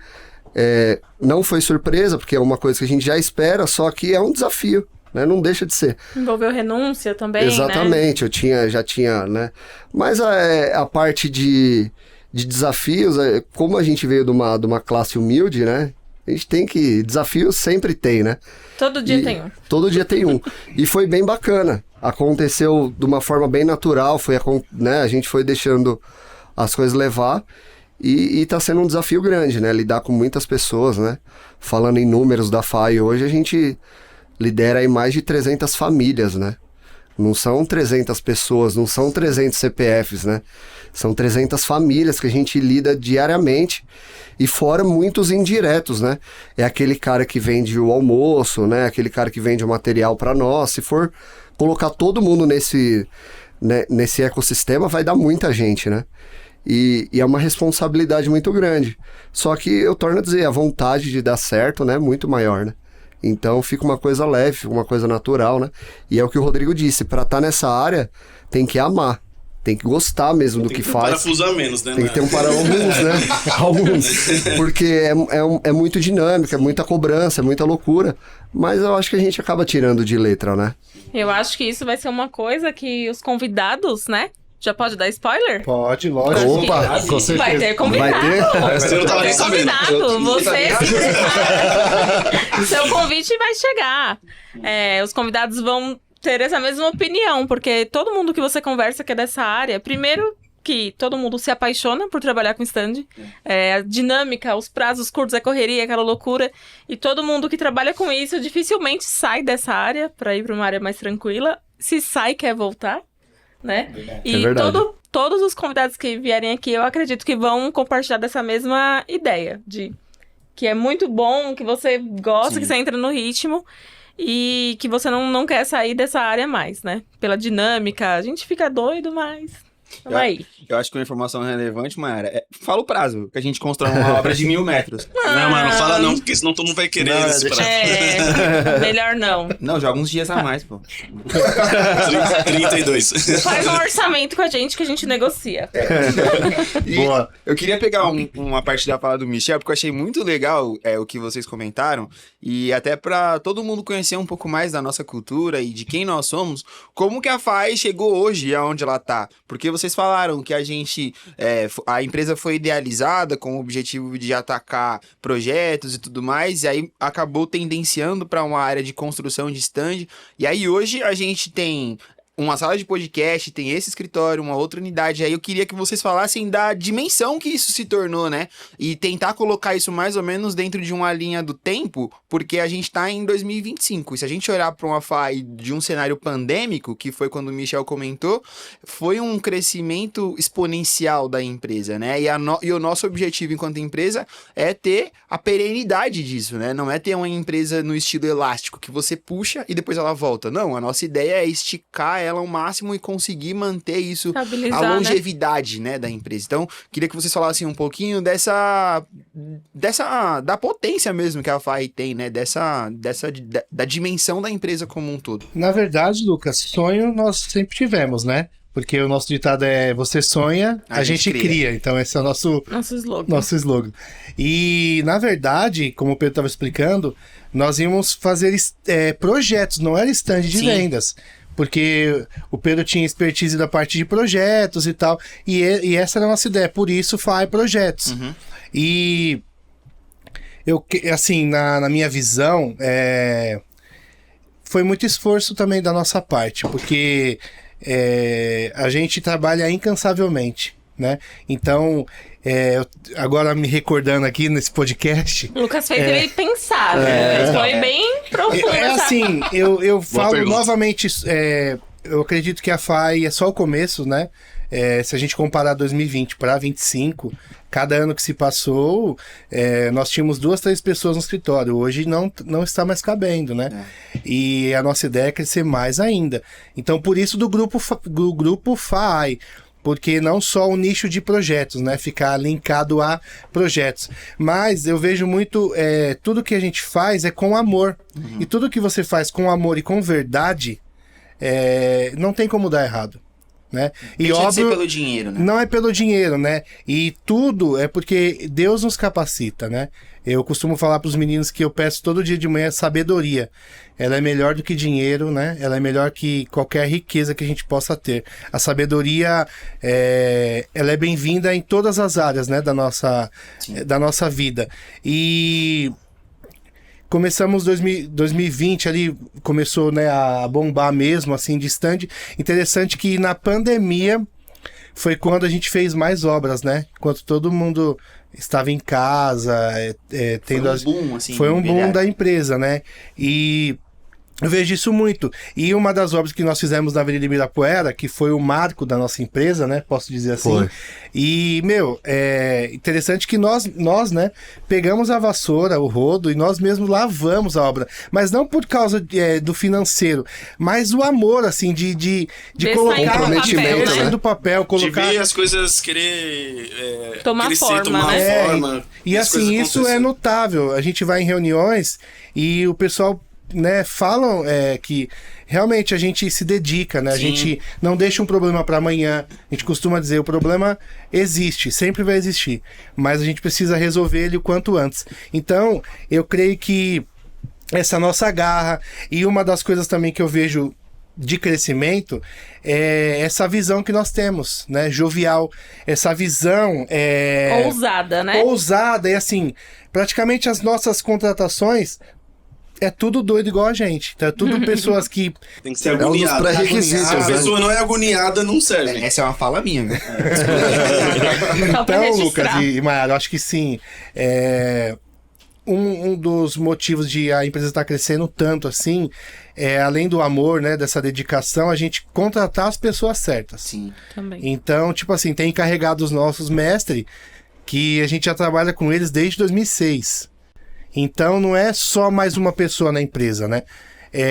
não foi surpresa, porque é uma coisa que a gente já espera, só que é um desafio. Né? Não deixa de ser. Envolveu renúncia também, exatamente, né? Já tinha, né? Mas a parte de desafios, como a gente veio de uma classe humilde, né? A gente tem que... Desafios sempre tem, né? Todo dia tem um. Todo dia tem um. E foi bem bacana. Aconteceu de uma forma bem natural, né? A gente foi deixando as coisas levar. E tá sendo um desafio grande, né? Lidar com muitas pessoas, né? Falando em números da FAI, hoje a gente lidera aí mais de 300 famílias, né? Não são 300 pessoas, não são 300 CPFs, né? São 300 famílias que a gente lida diariamente, e fora muitos indiretos, né? É aquele cara que vende o almoço, né? Aquele cara que vende o material para nós. Se for colocar todo mundo nesse ecossistema, vai dar muita gente, né? E é uma responsabilidade muito grande. Só que eu torno a dizer, a vontade de dar certo, né? É muito maior, né? Então fica uma coisa leve, uma coisa natural, né? E é o que o Rodrigo disse, para estar nessa área tem que amar, tem que gostar mesmo do que faz. Tem que ter um parafuso a menos, né? Tem que ter um parafuso, né? Alguns. Porque é muito dinâmico, é muita cobrança, é muita loucura. Mas eu acho que a gente acaba tirando de letra, né? Eu acho que isso vai ser uma coisa que os convidados, né? Já pode dar spoiler? Pode, lógico. Opa, com certeza. Vai ter convidado. Vai ter? Eu não tava nem sabendo. Você seu convite vai chegar. Os convidados vão ter essa mesma opinião, porque todo mundo que você conversa que é dessa área, primeiro que todo mundo se apaixona por trabalhar com stand, a dinâmica, os prazos curtos, a correria, aquela loucura, e todo mundo que trabalha com isso dificilmente sai dessa área para ir para uma área mais tranquila. Se sai, quer voltar. Né? E todos os convidados que vierem aqui, eu acredito que vão compartilhar dessa mesma ideia, de que é muito bom, que você gosta, que você entra no ritmo e que você não quer sair dessa área mais, né? Pela dinâmica, a gente fica doido, mas... Eu acho que uma informação relevante, Mayara, fala o prazo, que a gente constrói uma obra de 1.000 metros. Não, mas não fala não, porque senão todo mundo vai querer esse prazo. Melhor não. Não, joga uns dias a mais, pô. 32. Faz um orçamento com a gente que a gente negocia. Boa. Eu queria pegar uma parte da fala do Michel, porque eu achei muito legal o que vocês comentaram, e até pra todo mundo conhecer um pouco mais da nossa cultura e de quem nós somos, como que a FAI chegou hoje aonde ela tá. Porque vocês falaram que a empresa foi idealizada com o objetivo de atacar projetos e tudo mais, e aí acabou tendenciando para uma área de construção de stand, e aí hoje a gente tem uma sala de podcast, tem esse escritório, uma outra unidade. Aí eu queria que vocês falassem da dimensão que isso se tornou, né? E tentar colocar isso mais ou menos dentro de uma linha do tempo, porque a gente tá em 2025. E se a gente olhar para uma FAI de um cenário pandêmico, que foi quando o Michel comentou, foi um crescimento exponencial da empresa, né? E o nosso objetivo enquanto empresa é ter a perenidade disso, né? Não é ter uma empresa no estilo elástico, que você puxa e depois ela volta. Não, a nossa ideia é esticar ela ao máximo e conseguir manter isso, a longevidade, né, da empresa. Então, queria que vocês falassem um pouquinho da potência mesmo que a FAI tem, né, da dimensão da empresa como um todo. Na verdade, Lucas, sonho nós sempre tivemos, né? Porque o nosso ditado é você sonha, a gente cria. Então esse é o nosso slogan. E, na verdade, como o Pedro estava explicando, nós íamos fazer projetos, não era stand de vendas. Porque o Pedro tinha expertise da parte de projetos e tal. E essa era a nossa ideia. Por isso, FAI Projetos. Uhum. E, assim, na minha visão, foi muito esforço também da nossa parte. Porque a gente trabalha incansavelmente, né? Então, agora me recordando aqui nesse podcast... O Lucas fez ele pensar, né? Foi bem profundo. Assim, eu falo pergunta. novamente, eu acredito que a FAI é só o começo, né? Se a gente comparar 2020 para 2025, cada ano que se passou, nós tínhamos 2, 3 pessoas no escritório. Hoje não está mais cabendo, né? E a nossa ideia é crescer mais ainda. Então, por isso do grupo FAI. Porque não só o nicho de projetos, né? Ficar linkado a projetos. Mas eu vejo muito, tudo que a gente faz é com amor. E tudo que você faz com amor e com verdade, não tem como dar errado. Né? E óbvio, óbvio, pelo dinheiro, né? Não é pelo dinheiro, né? E tudo é porque Deus nos capacita, né? Eu costumo falar para os meninos que eu peço todo dia de manhã sabedoria. Ela é melhor do que dinheiro, né? Ela é melhor que qualquer riqueza que a gente possa ter. A sabedoria, ela é bem-vinda em todas as áreas, né? Da nossa vida. E começamos 2020 ali, começou, né, a bombar mesmo, assim, de stand. Interessante que na pandemia foi quando a gente fez mais obras, né? Enquanto todo mundo estava em casa, tendo foi um boom, assim. Foi um boom da empresa, né? E eu vejo isso muito. E uma das obras que nós fizemos na Avenida Ibirapuera, que foi o marco da nossa empresa, né? Posso dizer assim. Foi. E, é interessante que nós, né, pegamos a vassoura, o rodo, e nós mesmos lavamos a obra. Mas não por causa do financeiro, mas o amor, assim, de colocar comprometimento, né? do papel, colocar... De ver as coisas querer tomar crescer, forma, tomar né? forma. E assim, isso é notável. A gente vai em reuniões e o pessoal, né, falam que realmente a gente se dedica, né? A gente não deixa um problema para amanhã. A gente costuma dizer, o problema existe, sempre vai existir, mas a gente precisa resolver ele o quanto antes. Então, eu creio que essa nossa garra, e uma das coisas também que eu vejo de crescimento é essa visão que nós temos, né? Jovial, essa visão ousada, né? Ousada, e assim, praticamente as nossas contratações é tudo doido igual a gente. Então, é tudo pessoas que... Tem que ser um dos agoniado. pré-requisitos, Se a né? pessoa não é agoniada, não serve. Essa é uma fala minha, né? Só pra Então, registrar. Lucas e Mayara, eu acho que sim. Um dos motivos de a empresa estar crescendo tanto assim, além do amor, né, dessa dedicação, a gente contratar as pessoas certas. Sim. Também. Então, tipo assim, tem encarregados nossos mestre que a gente já trabalha com eles desde 2006. Então, não é só mais uma pessoa na empresa, né?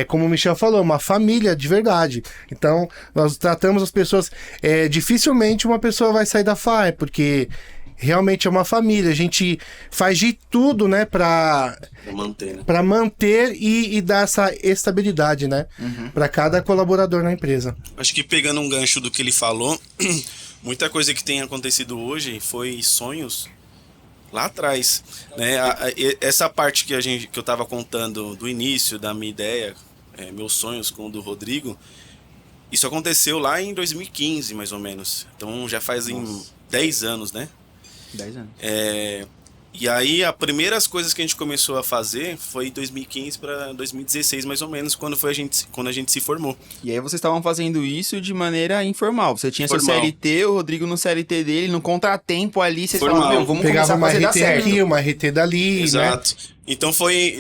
Como o Michel falou, uma família de verdade. Então, nós tratamos as pessoas... dificilmente uma pessoa vai sair da FAI, porque realmente é uma família. A gente faz de tudo, né, para Manter, né? para manter e dar essa estabilidade, né, para cada colaborador na empresa. Acho que pegando um gancho do que ele falou, muita coisa que tem acontecido hoje foi sonhos lá atrás, né? Essa parte que eu tava contando do início da minha ideia, meus sonhos com o do Rodrigo, isso aconteceu lá em 2015, mais ou menos. Então já fazem 10 anos, né? 10 anos. E aí, as primeiras coisas que a gente começou a fazer foi em 2015 para 2016, mais ou menos, quando a gente se formou. E aí vocês estavam fazendo isso de maneira informal. Você tinha seu Formal. CLT, o Rodrigo no CLT dele, no contratempo ali, vocês Formal. falavam, vamos Pegava começar a uma fazer dar RT certo. aqui, uma RT dali, Exato. Então foi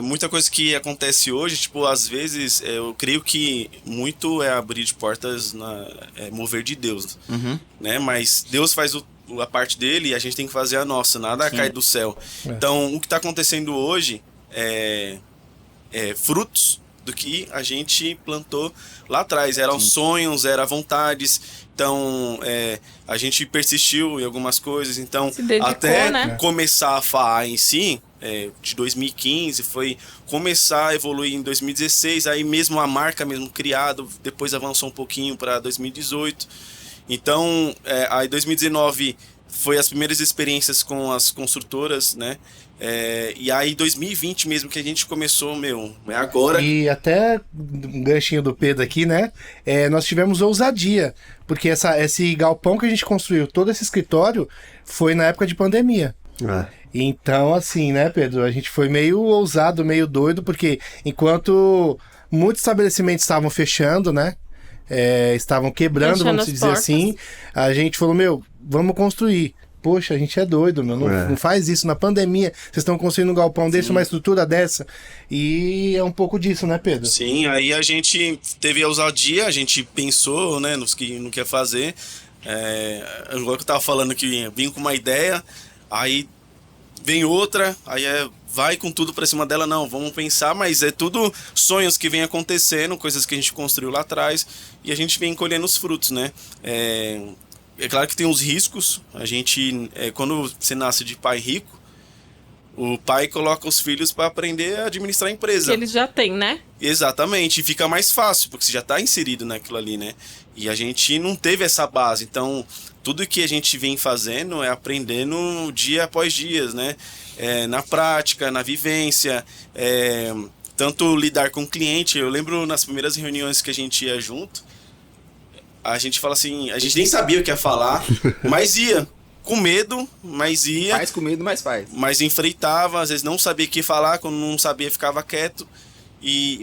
muita coisa que acontece hoje, tipo, às vezes, eu creio que muito é abrir de portas, mover de Deus, né? Mas Deus faz a parte dele e a gente tem que fazer a nossa, nada cai do céu. Então, o que está acontecendo hoje é frutos do que a gente plantou lá atrás. Eram sonhos, eram vontades. Então, a gente persistiu em algumas coisas. Então, Se dedicou, até né? começar a FAA em si, de 2015, foi começar a evoluir em 2016. Aí mesmo a marca mesmo criada, depois avançou um pouquinho para 2018. Então, aí 2019 foi as primeiras experiências com as construtoras, né? E aí 2020 mesmo que a gente começou, é agora. E até um ganchinho do Pedro aqui, né? Nós tivemos ousadia, porque esse galpão que a gente construiu, todo esse escritório, foi na época de pandemia. Então, assim, né, Pedro? A gente foi meio ousado, meio doido, porque enquanto muitos estabelecimentos estavam fechando, né? Estavam quebrando, Fechando vamos as dizer portas. assim, a gente falou, vamos construir. poxa, a gente é doido, meu, não faz isso. Na pandemia, vocês estão construindo um galpão desse, uma estrutura dessa. E é um pouco disso, né, Pedro? Sim, aí a gente teve a ousadia, a gente pensou, né, no que ia fazer. Igual que eu tava falando que vim com uma ideia, aí vem outra, aí vai com tudo pra cima dela, não, vamos pensar, mas é tudo sonhos que vem acontecendo, coisas que a gente construiu lá atrás, e a gente vem colhendo os frutos, né? É claro que tem os riscos, a gente, quando você nasce de pai rico, o pai coloca os filhos para aprender a administrar a empresa. Que eles já têm, né? Exatamente, e fica mais fácil, porque você já está inserido naquilo ali, né? E a gente não teve essa base, então tudo que a gente vem fazendo é aprendendo dia após dia, né? Na prática, na vivência, tanto lidar com o cliente. Eu lembro nas primeiras reuniões que a gente ia junto, a gente fala assim, a gente nem sabia o que ia falar, mas ia. Com medo, mas ia. Faz com medo, mas faz. Mas enfreitava, às vezes não sabia o que falar, quando não sabia ficava quieto.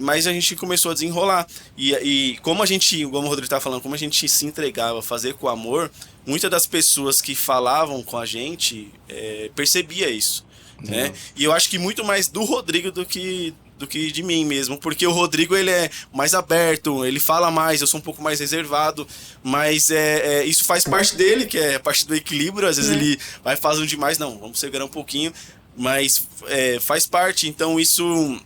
Mas a gente começou a desenrolar. E como a gente, como o Rodrigo estava falando, como a gente se entregava a fazer com amor, muitas das pessoas que falavam com a gente percebia isso. Né? E eu acho que muito mais do Rodrigo do que de mim mesmo, porque o Rodrigo ele é mais aberto, ele fala mais, eu sou um pouco mais reservado, mas isso faz parte dele, que é a parte do equilíbrio. Às vezes ele vai fazendo demais, não, vamos segurar um pouquinho, mas faz parte. Então isso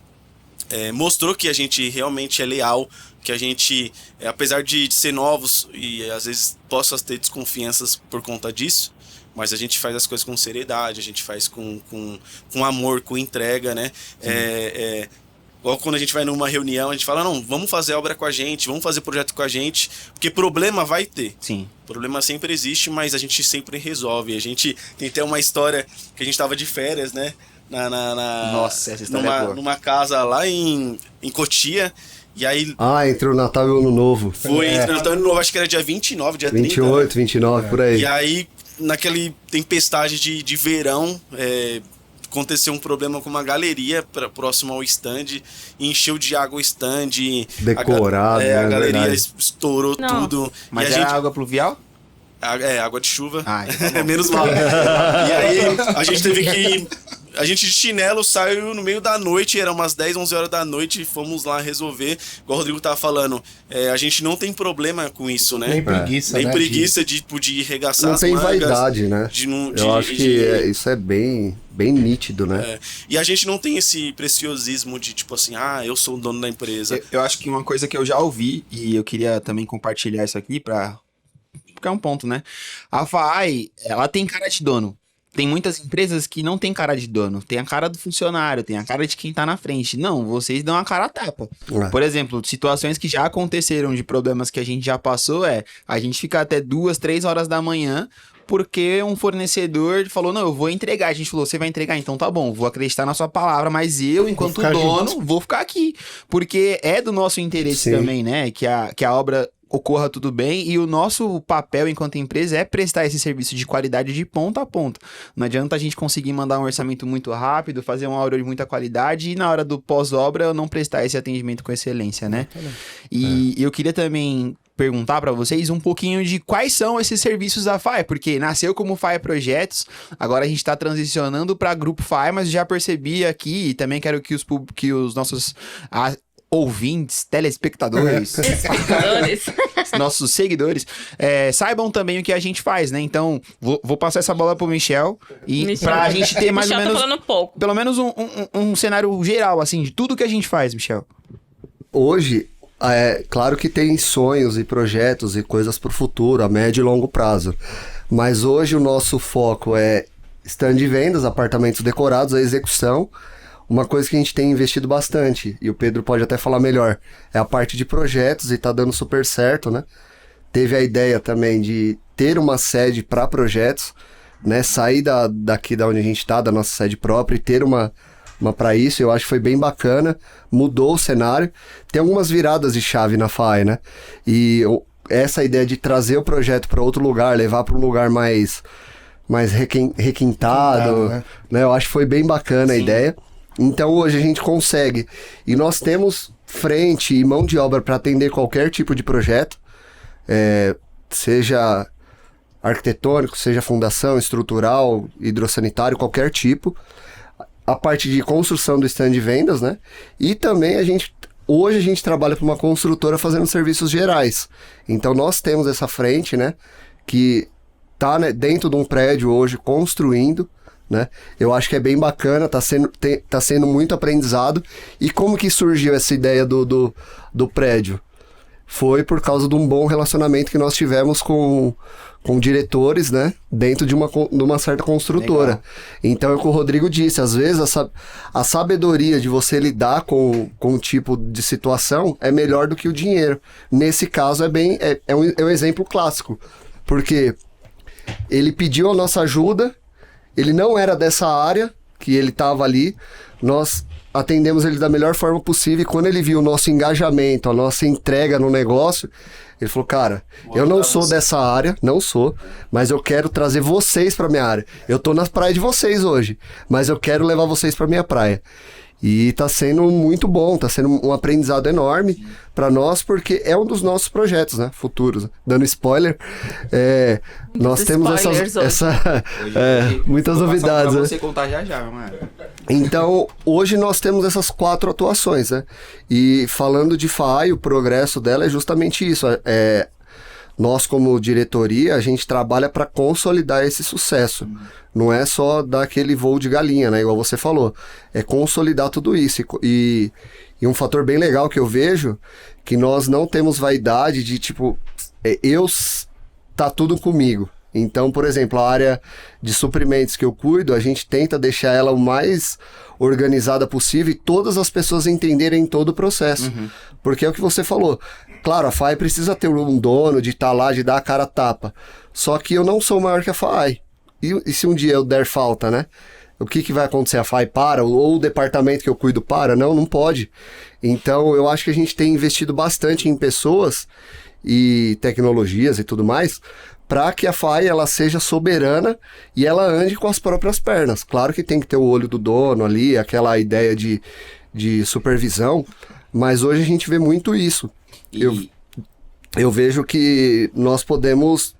mostrou que a gente realmente é leal, que a gente, apesar de ser novos e às vezes possa ter desconfianças por conta disso, mas a gente faz as coisas com seriedade, a gente faz com amor, com entrega, né? Igual quando a gente vai numa reunião, a gente fala, não, vamos fazer obra com a gente, vamos fazer projeto com a gente, porque problema vai ter. Sim. Problema sempre existe, mas a gente sempre resolve. A gente tem até uma história que a gente tava de férias, né? Nossa, essa história é boa. Numa casa lá em Cotia. E aí... entre o Natal e o Ano Novo. Foi entre o Natal e o Ano Novo, acho que era dia 29, dia 30. 28, 29, por aí. E aí, naquele tempestade de verão, aconteceu um problema com uma galeria próximo ao stand, encheu de água o stand. Decorado, a galeria verdade. Estourou tudo. Mas e era água pluvial? Água de chuva. Então Menos mal. E aí, a gente teve que... A gente de chinelo saiu no meio da noite, eram umas 10, 11 horas da noite, fomos lá resolver. Igual o Rodrigo tava falando, a gente não tem problema com isso, né? Nem preguiça, Nem né? preguiça de arregaçar Não as tem mangas. vaidade, né? Eu acho que isso é bem nítido, né? E a gente não tem esse preciosismo de tipo assim, eu sou o dono da empresa. Eu acho que uma coisa que eu já ouvi, e eu queria também compartilhar isso aqui porque é um ponto, né? A FAI, ela tem cara de dono. Tem muitas empresas que não tem cara de dono. Tem a cara do funcionário, tem a cara de quem tá na frente. Não, vocês dão a cara a tapa. Por exemplo, situações que já aconteceram de problemas que a gente já passou a gente fica até 2, 3 horas da manhã porque um fornecedor falou, não, eu vou entregar. A gente falou, você vai entregar? Então tá bom, vou acreditar na sua palavra, mas eu, enquanto dono, vou ficar aqui. Porque é do nosso interesse também, né? Que a obra ocorra tudo bem, e o nosso papel enquanto empresa é prestar esse serviço de qualidade de ponta a ponta. Não adianta a gente conseguir mandar um orçamento muito rápido, fazer uma obra de muita qualidade e na hora do pós-obra eu não prestar esse atendimento com excelência, né? E eu queria também perguntar para vocês um pouquinho de quais são esses serviços da FAI, porque nasceu como FAI Projetos, agora a gente está transicionando para Grupo FAI, mas já percebi aqui, e também quero que os nossos ouvintes, telespectadores, nossos seguidores, saibam também o que a gente faz, né? Então, vou passar essa bola pro Michel, pra gente ter mais ou menos, tá falando pouco. Pelo menos um cenário geral, assim, de tudo que a gente faz, Michel. Hoje, claro que tem sonhos e projetos e coisas pro futuro, a médio e longo prazo. Mas hoje o nosso foco é stand de vendas, apartamentos decorados, a execução. Uma coisa que a gente tem investido bastante, e o Pedro pode até falar melhor, é a parte de projetos, e tá dando super certo, né? Teve a ideia também de ter uma sede para projetos, né? Sair daqui da onde a gente tá, da nossa sede própria, e ter uma para isso. Eu acho que foi bem bacana, mudou o cenário. Tem algumas viradas de chave na FAI, né? E essa ideia de trazer o projeto para outro lugar, levar para um lugar mais requintado, né? Eu acho que foi bem bacana a ideia. Então hoje a gente consegue, e nós temos frente e mão de obra para atender qualquer tipo de projeto, seja arquitetônico, seja fundação, estrutural, hidrossanitário, qualquer tipo. A parte de construção do stand de vendas, né? E também hoje a gente trabalha para uma construtora fazendo serviços gerais. Então nós temos essa frente, né? Que tá, né, dentro de um prédio hoje construindo, né? Eu acho que é bem bacana, tá sendo muito aprendizado. E como que surgiu essa ideia do prédio? Foi por causa de um bom relacionamento que nós tivemos com diretores, né? Dentro de uma certa construtora. Legal. Então é o que o Rodrigo disse, às vezes a sabedoria de você lidar com um tipo de situação é melhor do que o dinheiro. Nesse caso é um exemplo clássico, porque ele pediu a nossa ajuda, ele não era dessa área que ele estava ali, nós atendemos ele da melhor forma possível, e quando ele viu o nosso engajamento, a nossa entrega no negócio, ele falou, cara, eu não sou dessa área, não sou, mas eu quero trazer vocês para minha área. Eu tô na praia de vocês hoje, mas eu quero levar vocês para minha praia. E tá sendo muito bom, tá sendo um aprendizado enorme para nós, porque é um dos nossos projetos, né, futuros. Dando spoiler, nós temos muitas novidades. Pra você contar já, mano. Então, hoje nós temos essas 4 atuações, né? E falando de FAI, o progresso dela é justamente isso. Nós, como diretoria, a gente trabalha para consolidar esse sucesso. Não é só dar aquele voo de galinha, né? Igual você falou. É consolidar tudo isso. E um fator bem legal que eu vejo, que nós não temos vaidade de, tipo, tá tudo comigo. Então, por exemplo, a área de suprimentos que eu cuido, a gente tenta deixar ela o mais organizada possível e todas as pessoas entenderem todo o processo. Porque é o que você falou. Claro, a FAI precisa ter um dono de estar lá, de dar a cara a tapa. Só que eu não sou maior que a FAI. E se um dia eu der falta, né? O que vai acontecer? A FAI para? Ou o departamento que eu cuido para? Não pode. Então, eu acho que a gente tem investido bastante em pessoas e tecnologias e tudo mais, para que a FAI ela seja soberana e ela ande com as próprias pernas. Claro que tem que ter o olho do dono ali, aquela ideia de supervisão, mas hoje a gente vê muito isso. Eu vejo que nós podemos,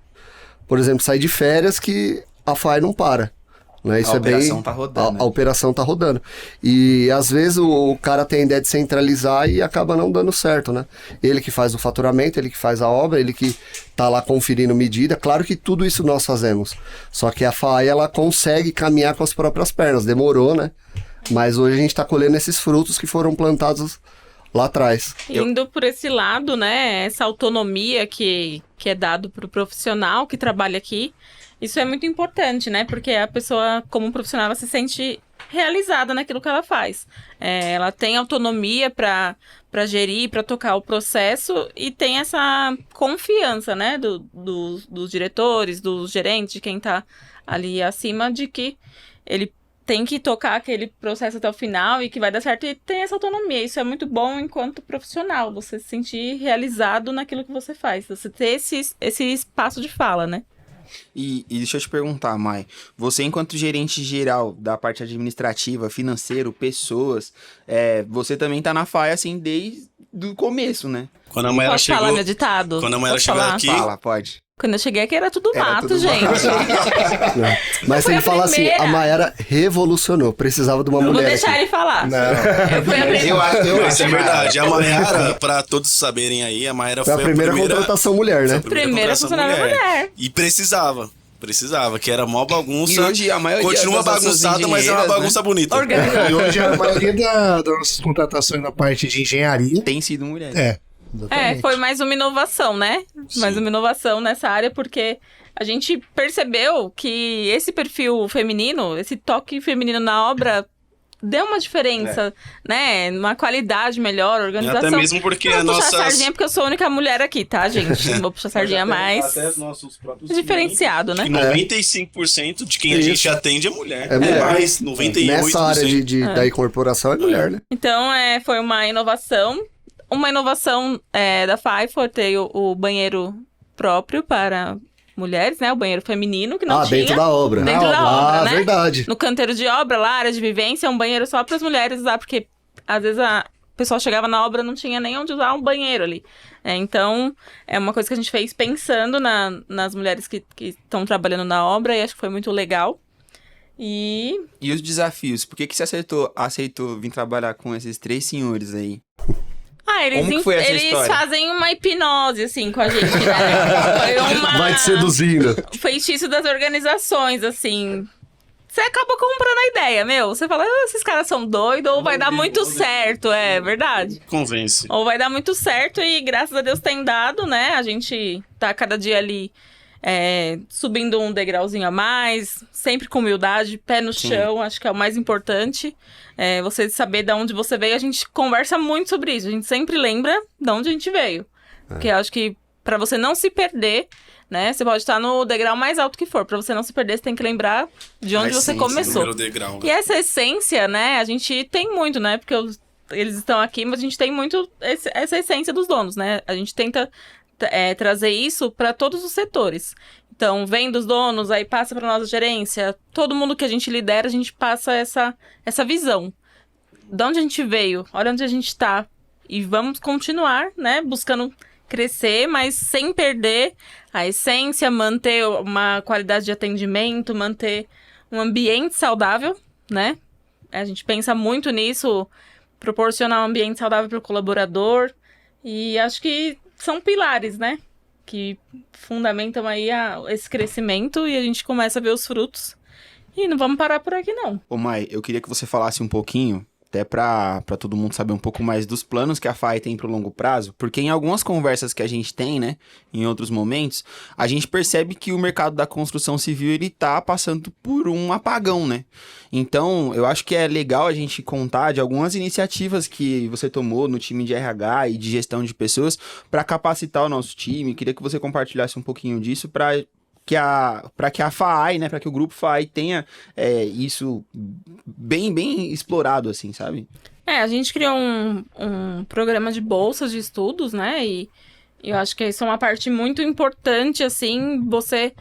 por exemplo, sair de férias que a FAI não para. Né? Isso a operação tá rodando. A operação tá rodando. E às vezes o cara tem a ideia de centralizar e acaba não dando certo, né? Ele que faz o faturamento, ele que faz a obra, ele que tá lá conferindo medida. Claro que tudo isso nós fazemos. Só que a FAI, ela consegue caminhar com as próprias pernas. Demorou, né? Mas hoje a gente tá colhendo esses frutos que foram plantados lá atrás. Indo por esse lado, né? Essa autonomia que é dado pro profissional que trabalha aqui. Isso é muito importante, né? Porque a pessoa, como profissional, ela se sente realizada naquilo que ela faz. Ela tem autonomia para gerir, para tocar o processo e tem essa confiança, né? Dos diretores, dos gerentes, de quem está ali acima, de que ele tem que tocar aquele processo até o final e que vai dar certo, e tem essa autonomia. Isso é muito bom enquanto profissional, você se sentir realizado naquilo que você faz, você ter esse espaço de fala, né? E deixa eu te perguntar, Mai, você enquanto gerente geral da parte administrativa, financeiro, pessoas, você também tá na FAI assim desde o começo, né? Quando a Mayara chegou... falar meu ditado? Quando a Mayara chegou aqui... Fala, pode. Quando eu cheguei aqui era tudo mato, gente. Mas tem que falar assim, a Mayara revolucionou, precisava de uma mulher. Vou deixar aqui. ele falar. Não. Eu acho Isso é verdade. A Mayara, pra todos saberem aí, a Mayara foi a primeira contratação mulher, né? Primeira funcionária mulher. E precisava, que era mó bagunça. E hoje a maioria continua bagunçada, mas é uma bagunça bonita. E hoje a maioria das nossas contratações na parte de engenharia tem sido mulher. Exatamente. Foi mais uma inovação, né? Sim. Mais uma inovação nessa área, porque a gente percebeu que esse perfil feminino, esse toque feminino na obra, deu uma diferença, né? Uma qualidade melhor, organização. Até mesmo porque não a vou nossa... puxar sardinha porque eu sou a única mulher aqui, tá, gente? Não vou puxar sardinha mais. Até nossos próprios diferenciado, né? 95% de quem a gente atende é mulher. É mulher. Mais 98%. Nessa área da incorporação é mulher, né? Então, foi uma inovação. Uma inovação da FAI foi ter o banheiro próprio para mulheres, né? O banheiro feminino, que não tinha. Dentro da obra. Dentro da obra, né? Verdade. No canteiro de obra, lá, área de vivência, um banheiro só para as mulheres usar, porque às vezes pessoal chegava na obra, não tinha nem onde usar um banheiro ali. Então, é uma coisa que a gente fez pensando nas mulheres que estão trabalhando na obra, e acho que foi muito legal. E os desafios? Por que você aceitou vir trabalhar com esses 3 senhores aí? Como que foi essa eles história? fazem uma hipnose, assim, com a gente, né? Foi Vai te seduzindo. o feitiço das organizações, assim. Você acaba comprando a ideia, meu. Você fala, esses caras são doidos, ou vai dar muito certo, é verdade. Convence. Ou vai dar muito certo, e graças a Deus tem dado, né? A gente tá cada dia ali subindo um degrauzinho a mais, sempre com humildade, pé no chão, acho que é o mais importante. Você saber de onde você veio, a gente conversa muito sobre isso, a gente sempre lembra de onde a gente veio. Porque eu acho que pra você não se perder, né, você pode estar no degrau mais alto que for, pra você não se perder, você tem que lembrar de onde você começou. Degrau, né? E essa essência, né, a gente tem muito, né, porque eles estão aqui, mas a gente tem muito essa essência dos donos, né, a gente tenta trazer isso para todos os setores. Então, vem dos donos, aí passa para nossa gerência, todo mundo que a gente lidera, a gente passa essa visão. De onde a gente veio, olha onde a gente está. E vamos continuar, né, buscando crescer, mas sem perder a essência, manter uma qualidade de atendimento, manter um ambiente saudável, né? A gente pensa muito nisso, proporcionar um ambiente saudável para o colaborador. E acho que são pilares, né? Que fundamentam aí esse crescimento, e a gente começa a ver os frutos. E não vamos parar por aqui, não. Ô Mai, eu queria que você falasse um pouquinho, até pra todo mundo saber um pouco mais dos planos que a FAI tem pro longo prazo, porque em algumas conversas que a gente tem, né, em outros momentos, a gente percebe que o mercado da construção civil, ele tá passando por um apagão, né? Então, eu acho que é legal a gente contar de algumas iniciativas que você tomou no time de RH e de gestão de pessoas para capacitar o nosso time. Queria que você compartilhasse um pouquinho disso para que a FAI, né, para que o grupo FAI tenha isso bem explorado, assim, sabe? A gente criou um programa de bolsas de estudos, né, e eu acho que isso é uma parte muito importante, assim, você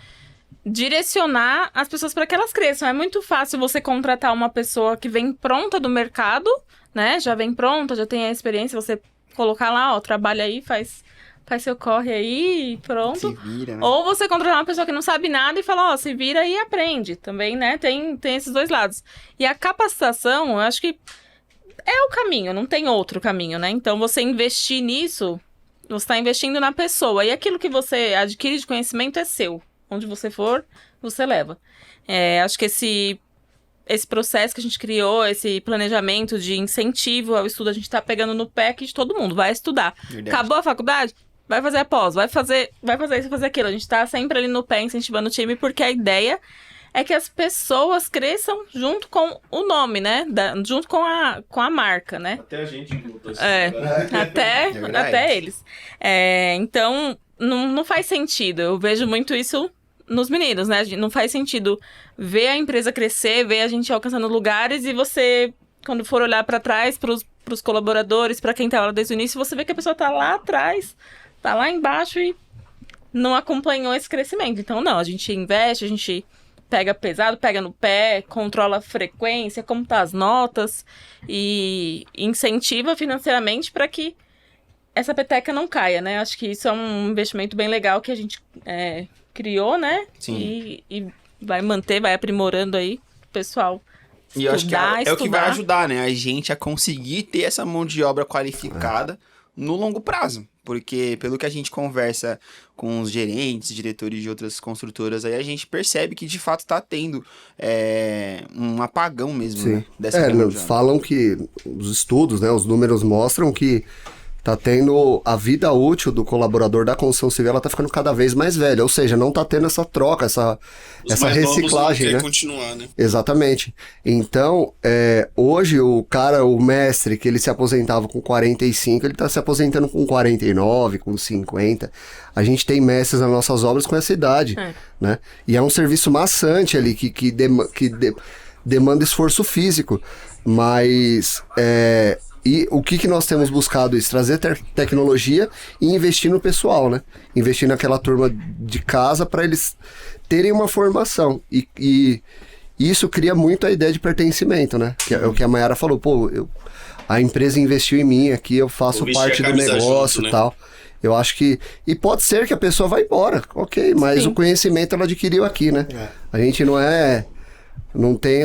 direcionar as pessoas para que elas cresçam. É muito fácil você contratar uma pessoa que vem pronta do mercado, né, já vem pronta, já tem a experiência, você colocar lá, trabalha aí, faz seu corre aí e pronto. Se vira, né? Ou você contratar uma pessoa que não sabe nada e fala, se vira e aprende. Também, né? Tem esses dois lados. E a capacitação, eu acho que é o caminho, não tem outro caminho, né? Então, você investir nisso, você está investindo na pessoa. E aquilo que você adquire de conhecimento é seu. Onde você for, você leva. Acho que esse processo que a gente criou, esse planejamento de incentivo ao estudo, a gente tá pegando no pé aqui de todo mundo. Vai estudar. Verdade. Acabou a faculdade? Vai fazer a pós, vai fazer isso, fazer aquilo. A gente tá sempre ali no pé, incentivando o time, porque a ideia é que as pessoas cresçam junto com o nome, né? Junto com a marca, né? Até a gente luta assim. Até eles. Então, não faz sentido. Eu vejo muito isso nos meninos, né? Não faz sentido ver a empresa crescer, ver a gente alcançando lugares, e você, quando for olhar para trás, pros colaboradores, para quem tá lá desde o início, você vê que a pessoa tá lá atrás, tá lá embaixo e não acompanhou esse crescimento. Então, não, a gente investe, a gente pega pesado, pega no pé, controla a frequência, como tá as notas, e incentiva financeiramente para que essa peteca não caia, né? Acho que isso é um investimento bem legal que a gente criou, né? Sim. E vai manter, vai aprimorando aí o pessoal. E eu acho que é o que vai ajudar, né? A gente a conseguir ter essa mão de obra qualificada no longo prazo. Porque, pelo que a gente conversa com os gerentes, diretores de outras construtoras, aí a gente percebe que, de fato, está tendo um apagão mesmo, né, dessa mão de obra. Falam que os estudos, né, os números mostram que tá tendo a vida útil do colaborador da construção civil, ela tá ficando cada vez mais velha, ou seja, não tá tendo essa troca, essa reciclagem, né? Continuar, né? Exatamente. Então, hoje o mestre que ele se aposentava com 45, ele tá se aposentando com 49, com 50. A gente tem mestres nas nossas obras com essa idade, né? E é um serviço maçante ali, que demanda esforço físico, mas e o que nós temos buscado isso? Trazer tecnologia e investir no pessoal, né? Investir naquela turma de casa para eles terem uma formação. E isso cria muito a ideia de pertencimento, né? Que é o que a Mayara falou. a empresa investiu em mim aqui, eu faço Ou vestir parte a do camisa negócio junto, e né? tal. Eu acho que... E pode ser que a pessoa vá embora, ok, mas Sim. o conhecimento ela adquiriu aqui, né? A gente não tem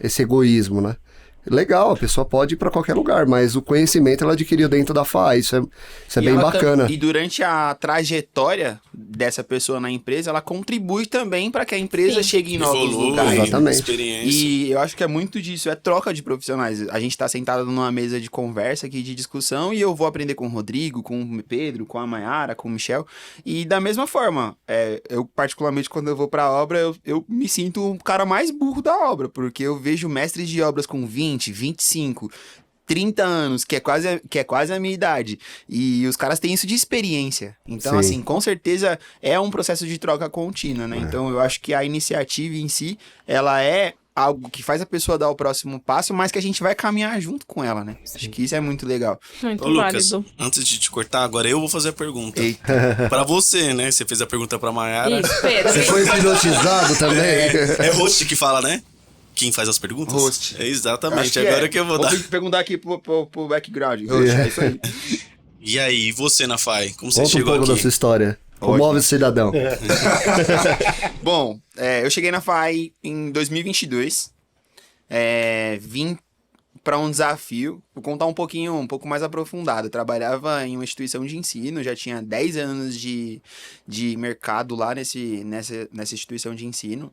esse egoísmo, né? Legal, a pessoa pode ir para qualquer lugar, mas o conhecimento ela adquiriu dentro da FAI, isso é E bem ela bacana. E durante a trajetória dessa pessoa na empresa, ela contribui também para que a empresa Sim. chegue em novos Evolui, lugares. Exatamente. experiência. E eu acho que é muito disso, é troca de profissionais. A gente tá sentado numa mesa de conversa aqui, de discussão, e eu vou aprender com o Rodrigo, com o Pedro, com a Mayara, com o Michel. E da mesma forma, eu particularmente quando eu vou pra obra, eu me sinto o cara mais burro da obra, porque eu vejo mestres de obras com 20, 25... 30 anos, que é quase a minha idade. E os caras têm isso de experiência. Então, Sim. assim, com certeza é um processo de troca contínua, né? Então, eu acho que a iniciativa em si, ela é algo que faz a pessoa dar o próximo passo, mas que a gente vai caminhar junto com ela, né? Acho que isso é muito legal. Muito Ô, Lucas, válido. antes de te cortar, agora eu vou fazer a pergunta. Eita. Pra você, né? Você fez a pergunta pra Mayara. Isso, Pedro. Você foi hipnotizado também? É host que fala, né? Quem faz as perguntas? Host. É exatamente, Acho agora que eu vou dar. perguntar aqui pro background. É isso aí. E aí, você na FAI? Como você Conta um chegou pouco da aqui? sua história. Comove o cidadão. Bom, eu cheguei na FAI em 2022. Vim para um desafio. Vou contar um pouco mais aprofundado. Eu trabalhava em uma instituição de ensino, já tinha 10 anos de mercado lá nessa instituição de ensino.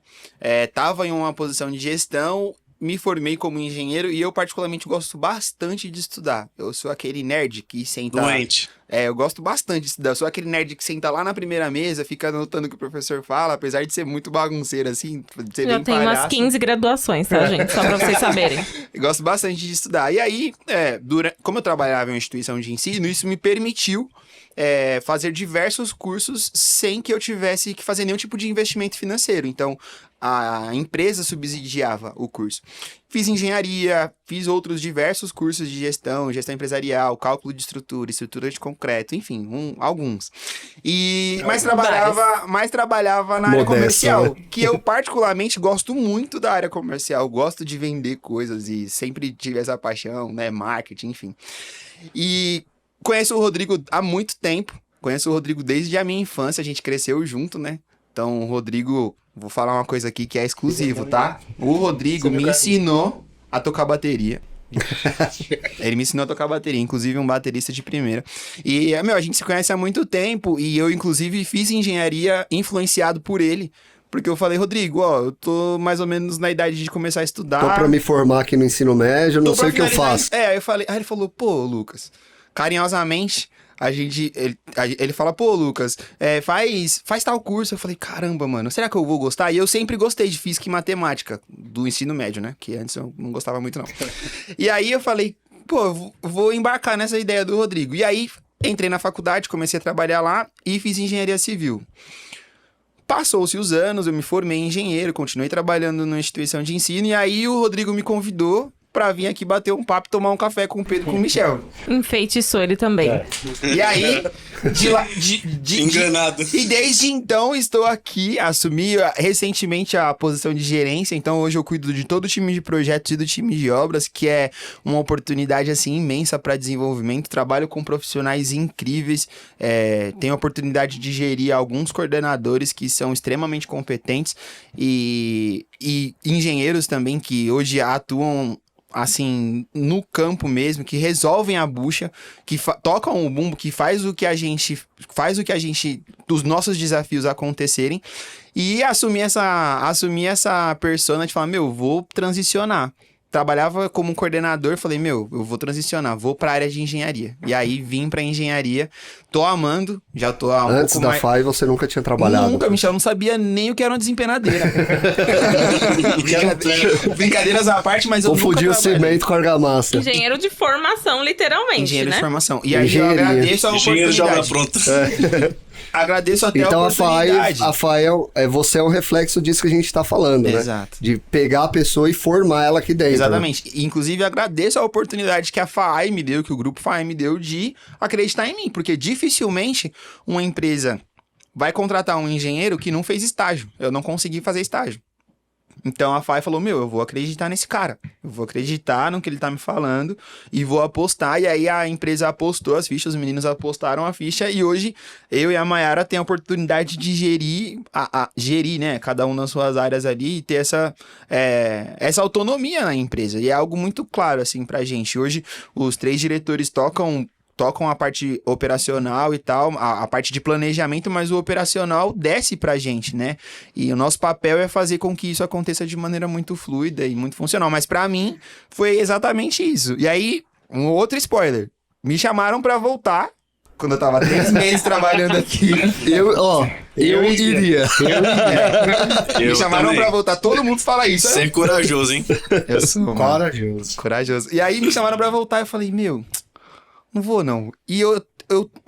Tava em uma posição de gestão, me formei como engenheiro e eu particularmente gosto bastante de estudar. Eu sou aquele nerd que senta... Doente. Eu gosto bastante de estudar. Eu sou aquele nerd que senta lá na primeira mesa, fica anotando o que o professor fala, apesar de ser muito bagunceiro, assim, de ser Já bem tem umas palhaço. 15 graduações, tá, gente? Só pra vocês saberem. Eu gosto bastante de estudar. E aí, como eu trabalhava em uma instituição de ensino, isso me permitiu fazer diversos cursos sem que eu tivesse que fazer nenhum tipo de investimento financeiro. Então, a empresa subsidiava o curso. Fiz engenharia, fiz outros diversos cursos de gestão empresarial, cálculo de estrutura de concreto, enfim, alguns. Mas trabalhava na área Modesto, comercial, né? que eu particularmente gosto muito da área comercial, gosto de vender coisas e sempre tive essa paixão, né, marketing, enfim. E conheço o Rodrigo há muito tempo, conheço o Rodrigo desde a minha infância, a gente cresceu junto, né? Então, o Rodrigo, vou falar uma coisa aqui que é exclusivo, tá? O Rodrigo me ensinou a tocar bateria. Ele me ensinou a tocar bateria, inclusive um baterista de primeira. E, a gente se conhece há muito tempo e eu, inclusive, fiz engenharia influenciado por ele. Porque eu falei, Rodrigo, eu tô mais ou menos na idade de começar a estudar. Tô pra me formar aqui no ensino médio, não sei o que eu faço. Aí eu falei, ele falou, pô, Lucas, carinhosamente, ele fala, pô, Lucas, faz tal curso. Eu falei, caramba, mano, será que eu vou gostar? E eu sempre gostei de física e matemática do ensino médio, né? Que antes eu não gostava muito, não. E aí eu falei, pô, eu vou embarcar nessa ideia do Rodrigo. E aí entrei na faculdade, comecei a trabalhar lá e fiz engenharia civil. Passou-se os anos, eu me formei em engenheiro, continuei trabalhando numa instituição de ensino, e aí o Rodrigo me convidou pra vir aqui bater um papo e tomar um café com o Pedro e com o Michel. Enfeitiçou ele também. E aí, Enganado. E desde então estou aqui, assumi recentemente a posição de gerência, então hoje eu cuido de todo o time de projetos e do time de obras, que é uma oportunidade assim imensa para desenvolvimento. Trabalho com profissionais incríveis, tenho a oportunidade de gerir alguns coordenadores que são extremamente competentes e engenheiros também que hoje atuam assim, no campo mesmo, que resolvem a bucha, que tocam o bumbo, que faz o que a gente, os nossos desafios acontecerem, e assumir essa persona de falar, vou transicionar. Trabalhava como coordenador, falei, eu vou transicionar, vou pra área de engenharia. E aí vim pra engenharia, tô amando, já tô há Antes da FAI você nunca tinha trabalhado? Nunca, Michel, não sabia nem o que era uma desempenadeira. Brincadeiras à parte, mas eu Confundiu o nunca trabalhei. cimento com argamassa. Engenheiro de formação, literalmente, Engenheiro né? de formação. E aí eu agradeço a Engenheiro de obra oportunidade. pronta. Agradeço até Então a a oportunidade. FAI você é um reflexo disso que a gente tá falando, né? Exato. De pegar a pessoa e formar ela aqui dentro. Exatamente. Inclusive, agradeço a oportunidade que a FAI me deu, que o grupo FAI me deu de acreditar em mim, porque dificilmente uma empresa vai contratar um engenheiro que não fez estágio. Eu não consegui fazer estágio. Então a FAI falou, eu vou acreditar nesse cara. Eu vou acreditar no que ele tá me falando e vou apostar. E aí a empresa apostou as fichas, os meninos apostaram a ficha e hoje eu e a Mayara tem a oportunidade de gerir, né, cada um nas suas áreas ali e ter essa autonomia na empresa. E é algo muito claro, assim, pra gente. Hoje os 3 diretores tocam a parte operacional e tal, a parte de planejamento, mas o operacional desce pra gente, né? E o nosso papel é fazer com que isso aconteça de maneira muito fluida e muito funcional. Mas pra mim, foi exatamente isso. E aí, um outro spoiler. Me chamaram pra voltar, quando eu tava 3 meses trabalhando aqui. Eu iria. Me chamaram pra voltar. Todo mundo fala isso. Você é corajoso, hein? Eu sou, mano. Corajoso. E aí, me chamaram pra voltar. Eu falei, não vou, não. E eu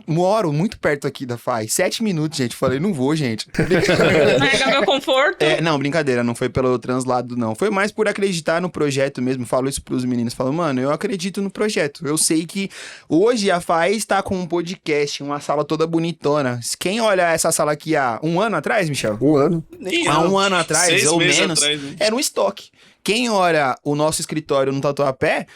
moro muito perto aqui da FAI. 7 minutos, gente. Falei, não vou, gente. Carregar meu conforto. Não, brincadeira. Não foi pelo translado, não. Foi mais por acreditar no projeto mesmo. Falo isso pros meninos. Falo, mano, eu acredito no projeto. Eu sei que hoje a FAI está com um podcast, uma sala toda bonitona. Quem olha essa sala aqui há 1 ano atrás, Michel? 1 ano. Há 1 ano atrás, 6 ou meses menos, atrás, né? era um estoque. Quem olha o nosso escritório no Tatuapé,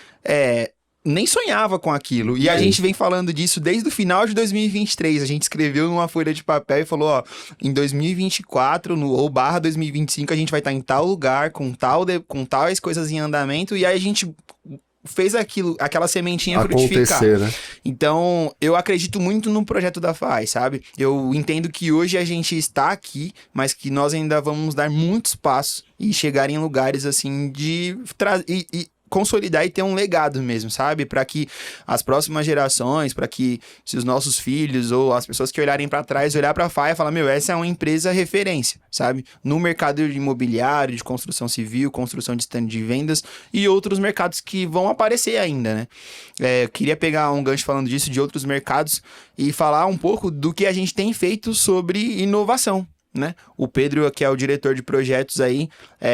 nem sonhava com aquilo. E a gente vem falando disso desde o final de 2023. A gente escreveu numa folha de papel e falou, em 2024 ou / 2025 a gente vai estar em tal lugar, com tais coisas em andamento. E aí a gente fez aquela sementinha frutificar. Né? Então, eu acredito muito no projeto da FAI, sabe? Eu entendo que hoje a gente está aqui, mas que nós ainda vamos dar muitos passos e chegar em lugares, assim, de consolidar e ter um legado mesmo, sabe? Para que as próximas gerações, para que se os nossos filhos ou as pessoas que olharem para trás, olhar para a FAI e falar, essa é uma empresa referência, sabe? No mercado imobiliário, de construção civil, construção de stand de vendas e outros mercados que vão aparecer ainda, né? Queria pegar um gancho falando disso, de outros mercados e falar um pouco do que a gente tem feito sobre inovação, né? O Pedro, que é o diretor de projetos aí,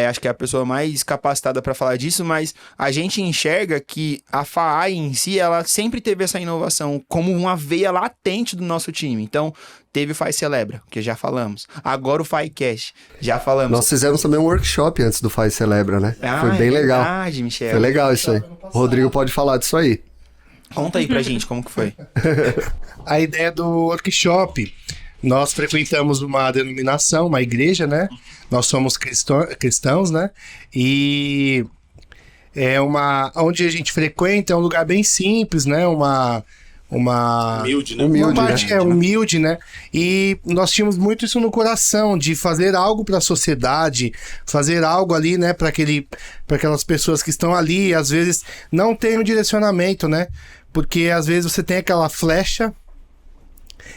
acho que é a pessoa mais capacitada para falar disso, mas a gente enxerga que a FAI em si, ela sempre teve essa inovação como uma veia latente do nosso time. Então, teve o FAI Celebra, que já falamos. Agora o FAI Cash, já falamos. Nós fizemos também um workshop antes do FAI Celebra, né? Foi bem legal. Verdade, Michel. Foi legal isso aí. O Rodrigo pode falar disso aí. Conta aí pra gente como que foi. A ideia do workshop... Nós frequentamos uma denominação, uma igreja, né? Nós somos cristãos, né? E onde a gente frequenta é um lugar bem simples, né? Humilde, né? Humilde, né? E nós tínhamos muito isso no coração, de fazer algo para a sociedade, fazer algo ali, né? Para aquelas pessoas que estão ali e às vezes não tem um direcionamento, né? Porque às vezes você tem aquela flecha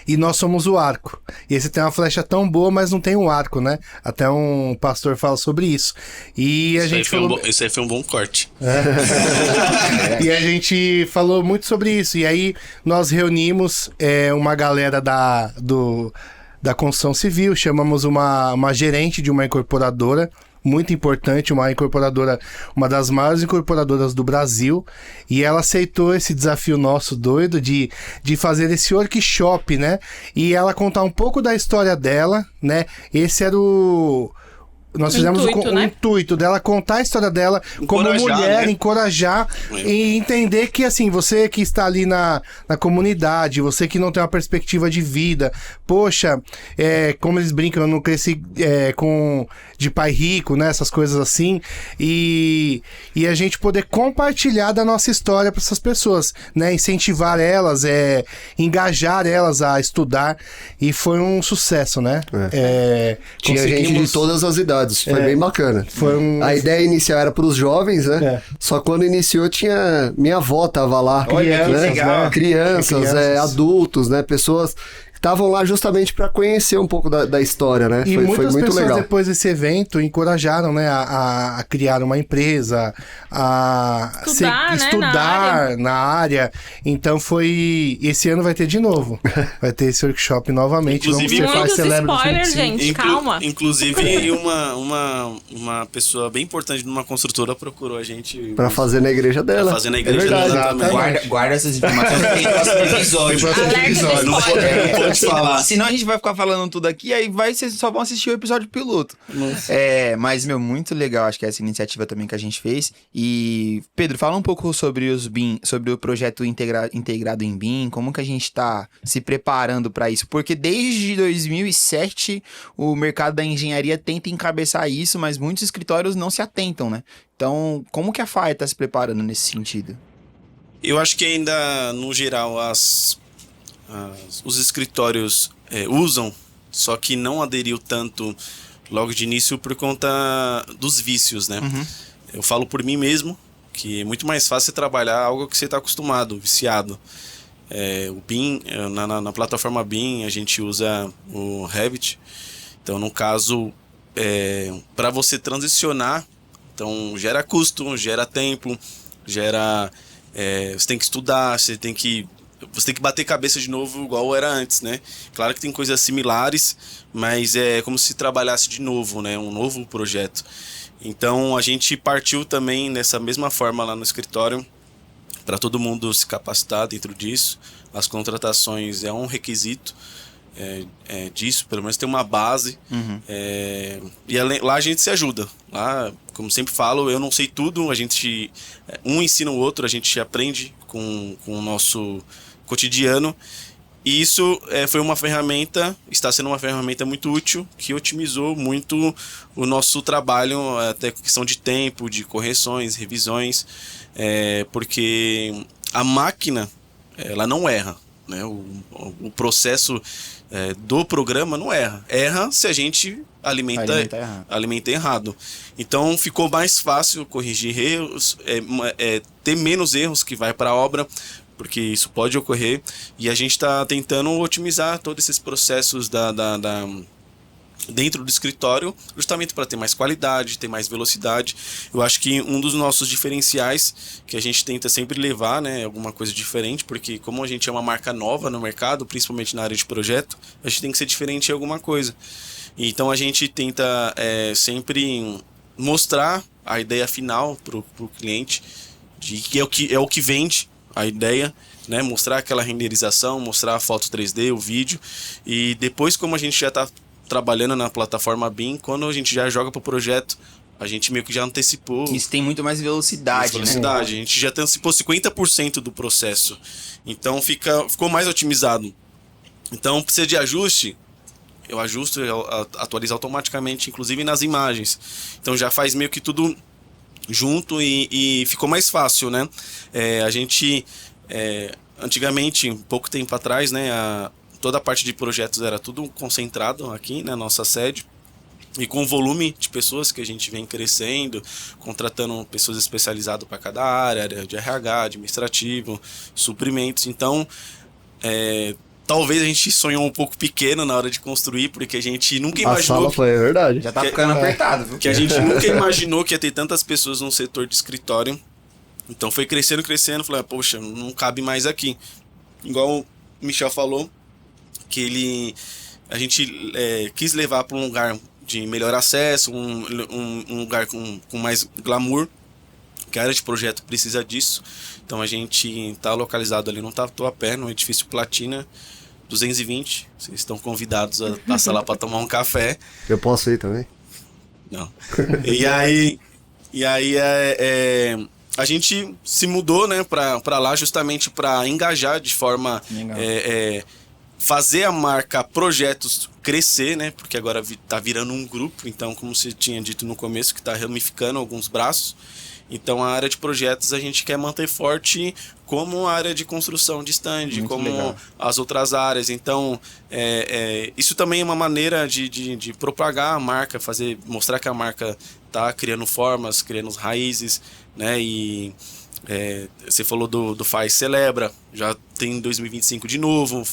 e nós somos o arco. E aí você tem uma flecha tão boa, mas não tem um arco, né? Até um pastor fala sobre isso. E a gente falou... Isso aí foi um bom corte. E a gente falou muito sobre isso. E aí nós reunimos uma galera da construção civil, chamamos uma gerente de uma incorporadora, muito importante, uma incorporadora, uma das maiores incorporadoras do Brasil, e ela aceitou esse desafio nosso doido de fazer esse workshop, né? E ela contar um pouco da história dela, né? Esse era nós fizemos o intuito dela contar a história dela como mulher, né? Encorajar e entender que, assim, você que está ali na comunidade, você que não tem uma perspectiva de vida, poxa, como eles brincam, eu não cresci de pai rico, né? Essas coisas assim. E a gente poder compartilhar da nossa história para essas pessoas, né? Incentivar elas, engajar elas a estudar. E foi um sucesso, né? Tinha gente de todas as idades. Foi bem bacana. A ideia inicial era para os jovens, né? Só quando iniciou minha avó tava lá. Crianças, adultos, né? Pessoas estavam lá justamente para conhecer um pouco da história, né? E foi muitas muito pessoas legal. Depois desse evento encorajaram, né, a criar uma empresa, a estudar na área. Então esse ano vai ter de novo. Vai ter esse workshop novamente. Inclusive, muitos spoilers, gente, calma. Inclusive, uma pessoa bem importante numa construtora procurou a gente para fazer na igreja dela. Fazer na igreja dela também. Guarda essas informações que tem no próximo episódio. Não Pode falar. Senão a gente vai ficar falando tudo aqui, aí vocês só vão assistir o episódio piloto. Mas, muito legal, acho que essa iniciativa também que a gente fez. E, Pedro, fala um pouco sobre os BIM, sobre o projeto integrado em BIM, como que a gente tá se preparando para isso. Porque desde 2007, o mercado da engenharia tenta encabeçar isso, mas muitos escritórios não se atentam, né? Então, como que a FAE tá se preparando nesse sentido? Eu acho que ainda, no geral, os escritórios usam, só que não aderiu tanto logo de início por conta dos vícios, né? Uhum. Eu falo por mim mesmo, que é muito mais fácil você trabalhar algo que você está acostumado, viciado. O BIM, na plataforma BIM, a gente usa o Revit. Então, no caso, para você transicionar, então gera custo, gera tempo, gera... você tem que estudar, você tem que bater cabeça de novo igual era antes, né? Claro que tem coisas similares, mas é como se trabalhasse de novo, né? Um novo projeto. Então a gente partiu também nessa mesma forma lá no escritório para todo mundo se capacitar dentro disso. As contratações é um requisito disso, pelo menos tem uma base. Uhum. E lá a gente se ajuda. Lá, como sempre falo, eu não sei tudo, a gente um ensina o outro, a gente aprende com o nosso cotidiano. E isso foi uma ferramenta, está sendo uma ferramenta muito útil, que otimizou muito o nosso trabalho, até questão de tempo, de correções, revisões, porque a máquina, ela não erra, né? O processo do programa não erra. Erra se a gente alimenta errado. Então ficou mais fácil corrigir erros, ter menos erros que vai para a obra, porque isso pode ocorrer, e a gente está tentando otimizar todos esses processos dentro do escritório, justamente para ter mais qualidade, ter mais velocidade. Eu acho que um dos nossos diferenciais, que a gente tenta sempre levar, né, alguma coisa diferente, porque como a gente é uma marca nova no mercado, principalmente na área de projeto, a gente tem que ser diferente em alguma coisa. Então a gente tenta sempre mostrar a ideia final para o cliente, de que é o que vende a ideia, né? Mostrar aquela renderização, mostrar a foto 3D, o vídeo, e depois, como a gente já está trabalhando na plataforma BIM, quando a gente já joga para o projeto, a gente meio que já antecipou. Isso tem muito mais velocidade, né? A gente já antecipou 50% do processo, então ficou mais otimizado. Então precisa de ajuste, eu ajusto, eu atualizo automaticamente, inclusive nas imagens, então já faz meio que tudo junto e ficou mais fácil, né? A gente, antigamente, pouco tempo atrás, né, toda a parte de projetos era tudo concentrado aqui na nossa sede, e com o volume de pessoas que a gente vem crescendo, contratando pessoas especializadas para cada área de RH, administrativo, suprimentos. Então, talvez a gente sonhou um pouco pequeno na hora de construir, porque a gente nunca imaginou... A sala foi, verdade. Já tá ficando apertado, viu? Que a gente nunca imaginou que ia ter tantas pessoas no setor de escritório. Então foi crescendo, falei, poxa, não cabe mais aqui. Igual o Michel falou, que a gente quis levar para um lugar de melhor acesso, um lugar com mais glamour, que a área de projeto precisa disso. Então a gente está localizado ali no Tatuapé, no edifício Platina 220. Vocês estão convidados a passar lá para tomar um café. Eu posso ir também? Não. E aí a gente se mudou, né, para lá justamente para engajar de forma fazer a marca Projetos crescer, né, porque agora tá virando um grupo, então como você tinha dito no começo, que está ramificando alguns braços. Então a área de projetos a gente quer manter forte como a área de construção de stand, muito como legal. As outras áreas. Então isso também é uma maneira de propagar a marca, mostrar que a marca está criando formas, criando raízes, né? E você falou do FAE Celebra, já tem 2025 de novo,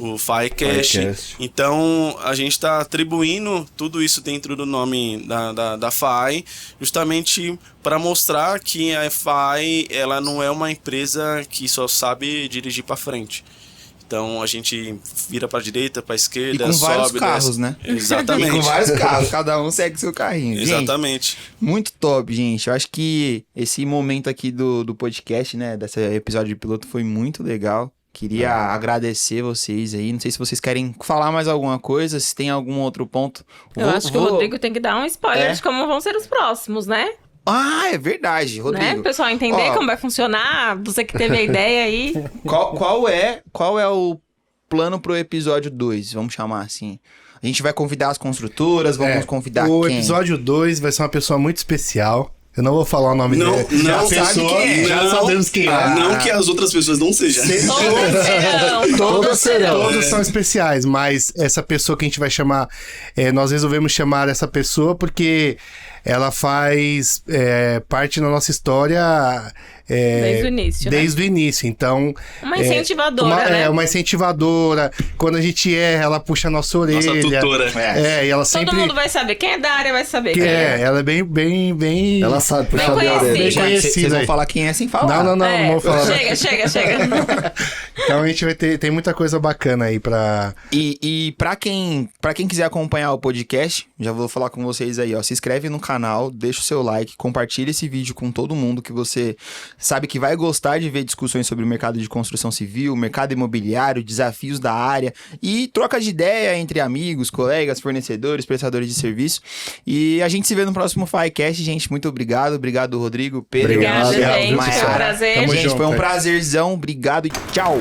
o FAEcast. Então a gente está atribuindo tudo isso dentro do nome da FAE, justamente para mostrar que a FAE ela não é uma empresa que só sabe dirigir para frente. Então a gente vira para direita, para esquerda, e com sobe, vários carros, desce. né? Exatamente. E com vários carros, cada um segue seu carrinho. Exatamente. Gente, muito top, gente. Eu acho que esse momento aqui do podcast, né, desse episódio de piloto foi muito legal. Queria agradecer vocês aí. Não sei se vocês querem falar mais alguma coisa, se tem algum outro ponto. Eu acho que o Rodrigo tem que dar um spoiler de como vão ser os próximos, né? Ah, é verdade, Rodrigo. Né? O pessoal entender como vai funcionar, você que teve a ideia aí. Qual é o plano pro episódio 2? Vamos chamar assim. A gente vai convidar as construtoras, vamos convidar quem? O episódio 2 vai ser uma pessoa muito especial. Eu não vou falar o nome dela. Não, já sabemos quem é. Não que as outras pessoas não sejam. Todos serão. Todos são especiais, mas essa pessoa que a gente vai chamar... nós resolvemos chamar essa pessoa porque ela faz parte da nossa história... desde o início, Desde o início, então... Uma incentivadora, né? Uma incentivadora. Quando a gente erra, ela puxa a nossa orelha. Nossa tutora. E ela sempre... Todo mundo vai saber. Quem é da área vai saber quem é. Ela é bem... Ela sabe puxar a conhecida. orelha. Vocês vão falar quem é sem falar. Não vou falar. Chega. Então a gente vai tem muita coisa bacana aí pra... E pra quem quiser acompanhar o podcast, já vou falar com vocês aí, ó. Se inscreve no canal, deixa o seu like, compartilha esse vídeo com todo mundo que você sabe que vai gostar de ver discussões sobre o mercado de construção civil, mercado imobiliário, desafios da área e troca de ideia entre amigos, colegas, fornecedores, prestadores de serviço. E a gente se vê no próximo Firecast, gente. Muito obrigado. Obrigado, Rodrigo, Pedro. Obrigada, gente. Foi um prazer. Tamo Gente, junto, foi um prazerzão. Obrigado e tchau.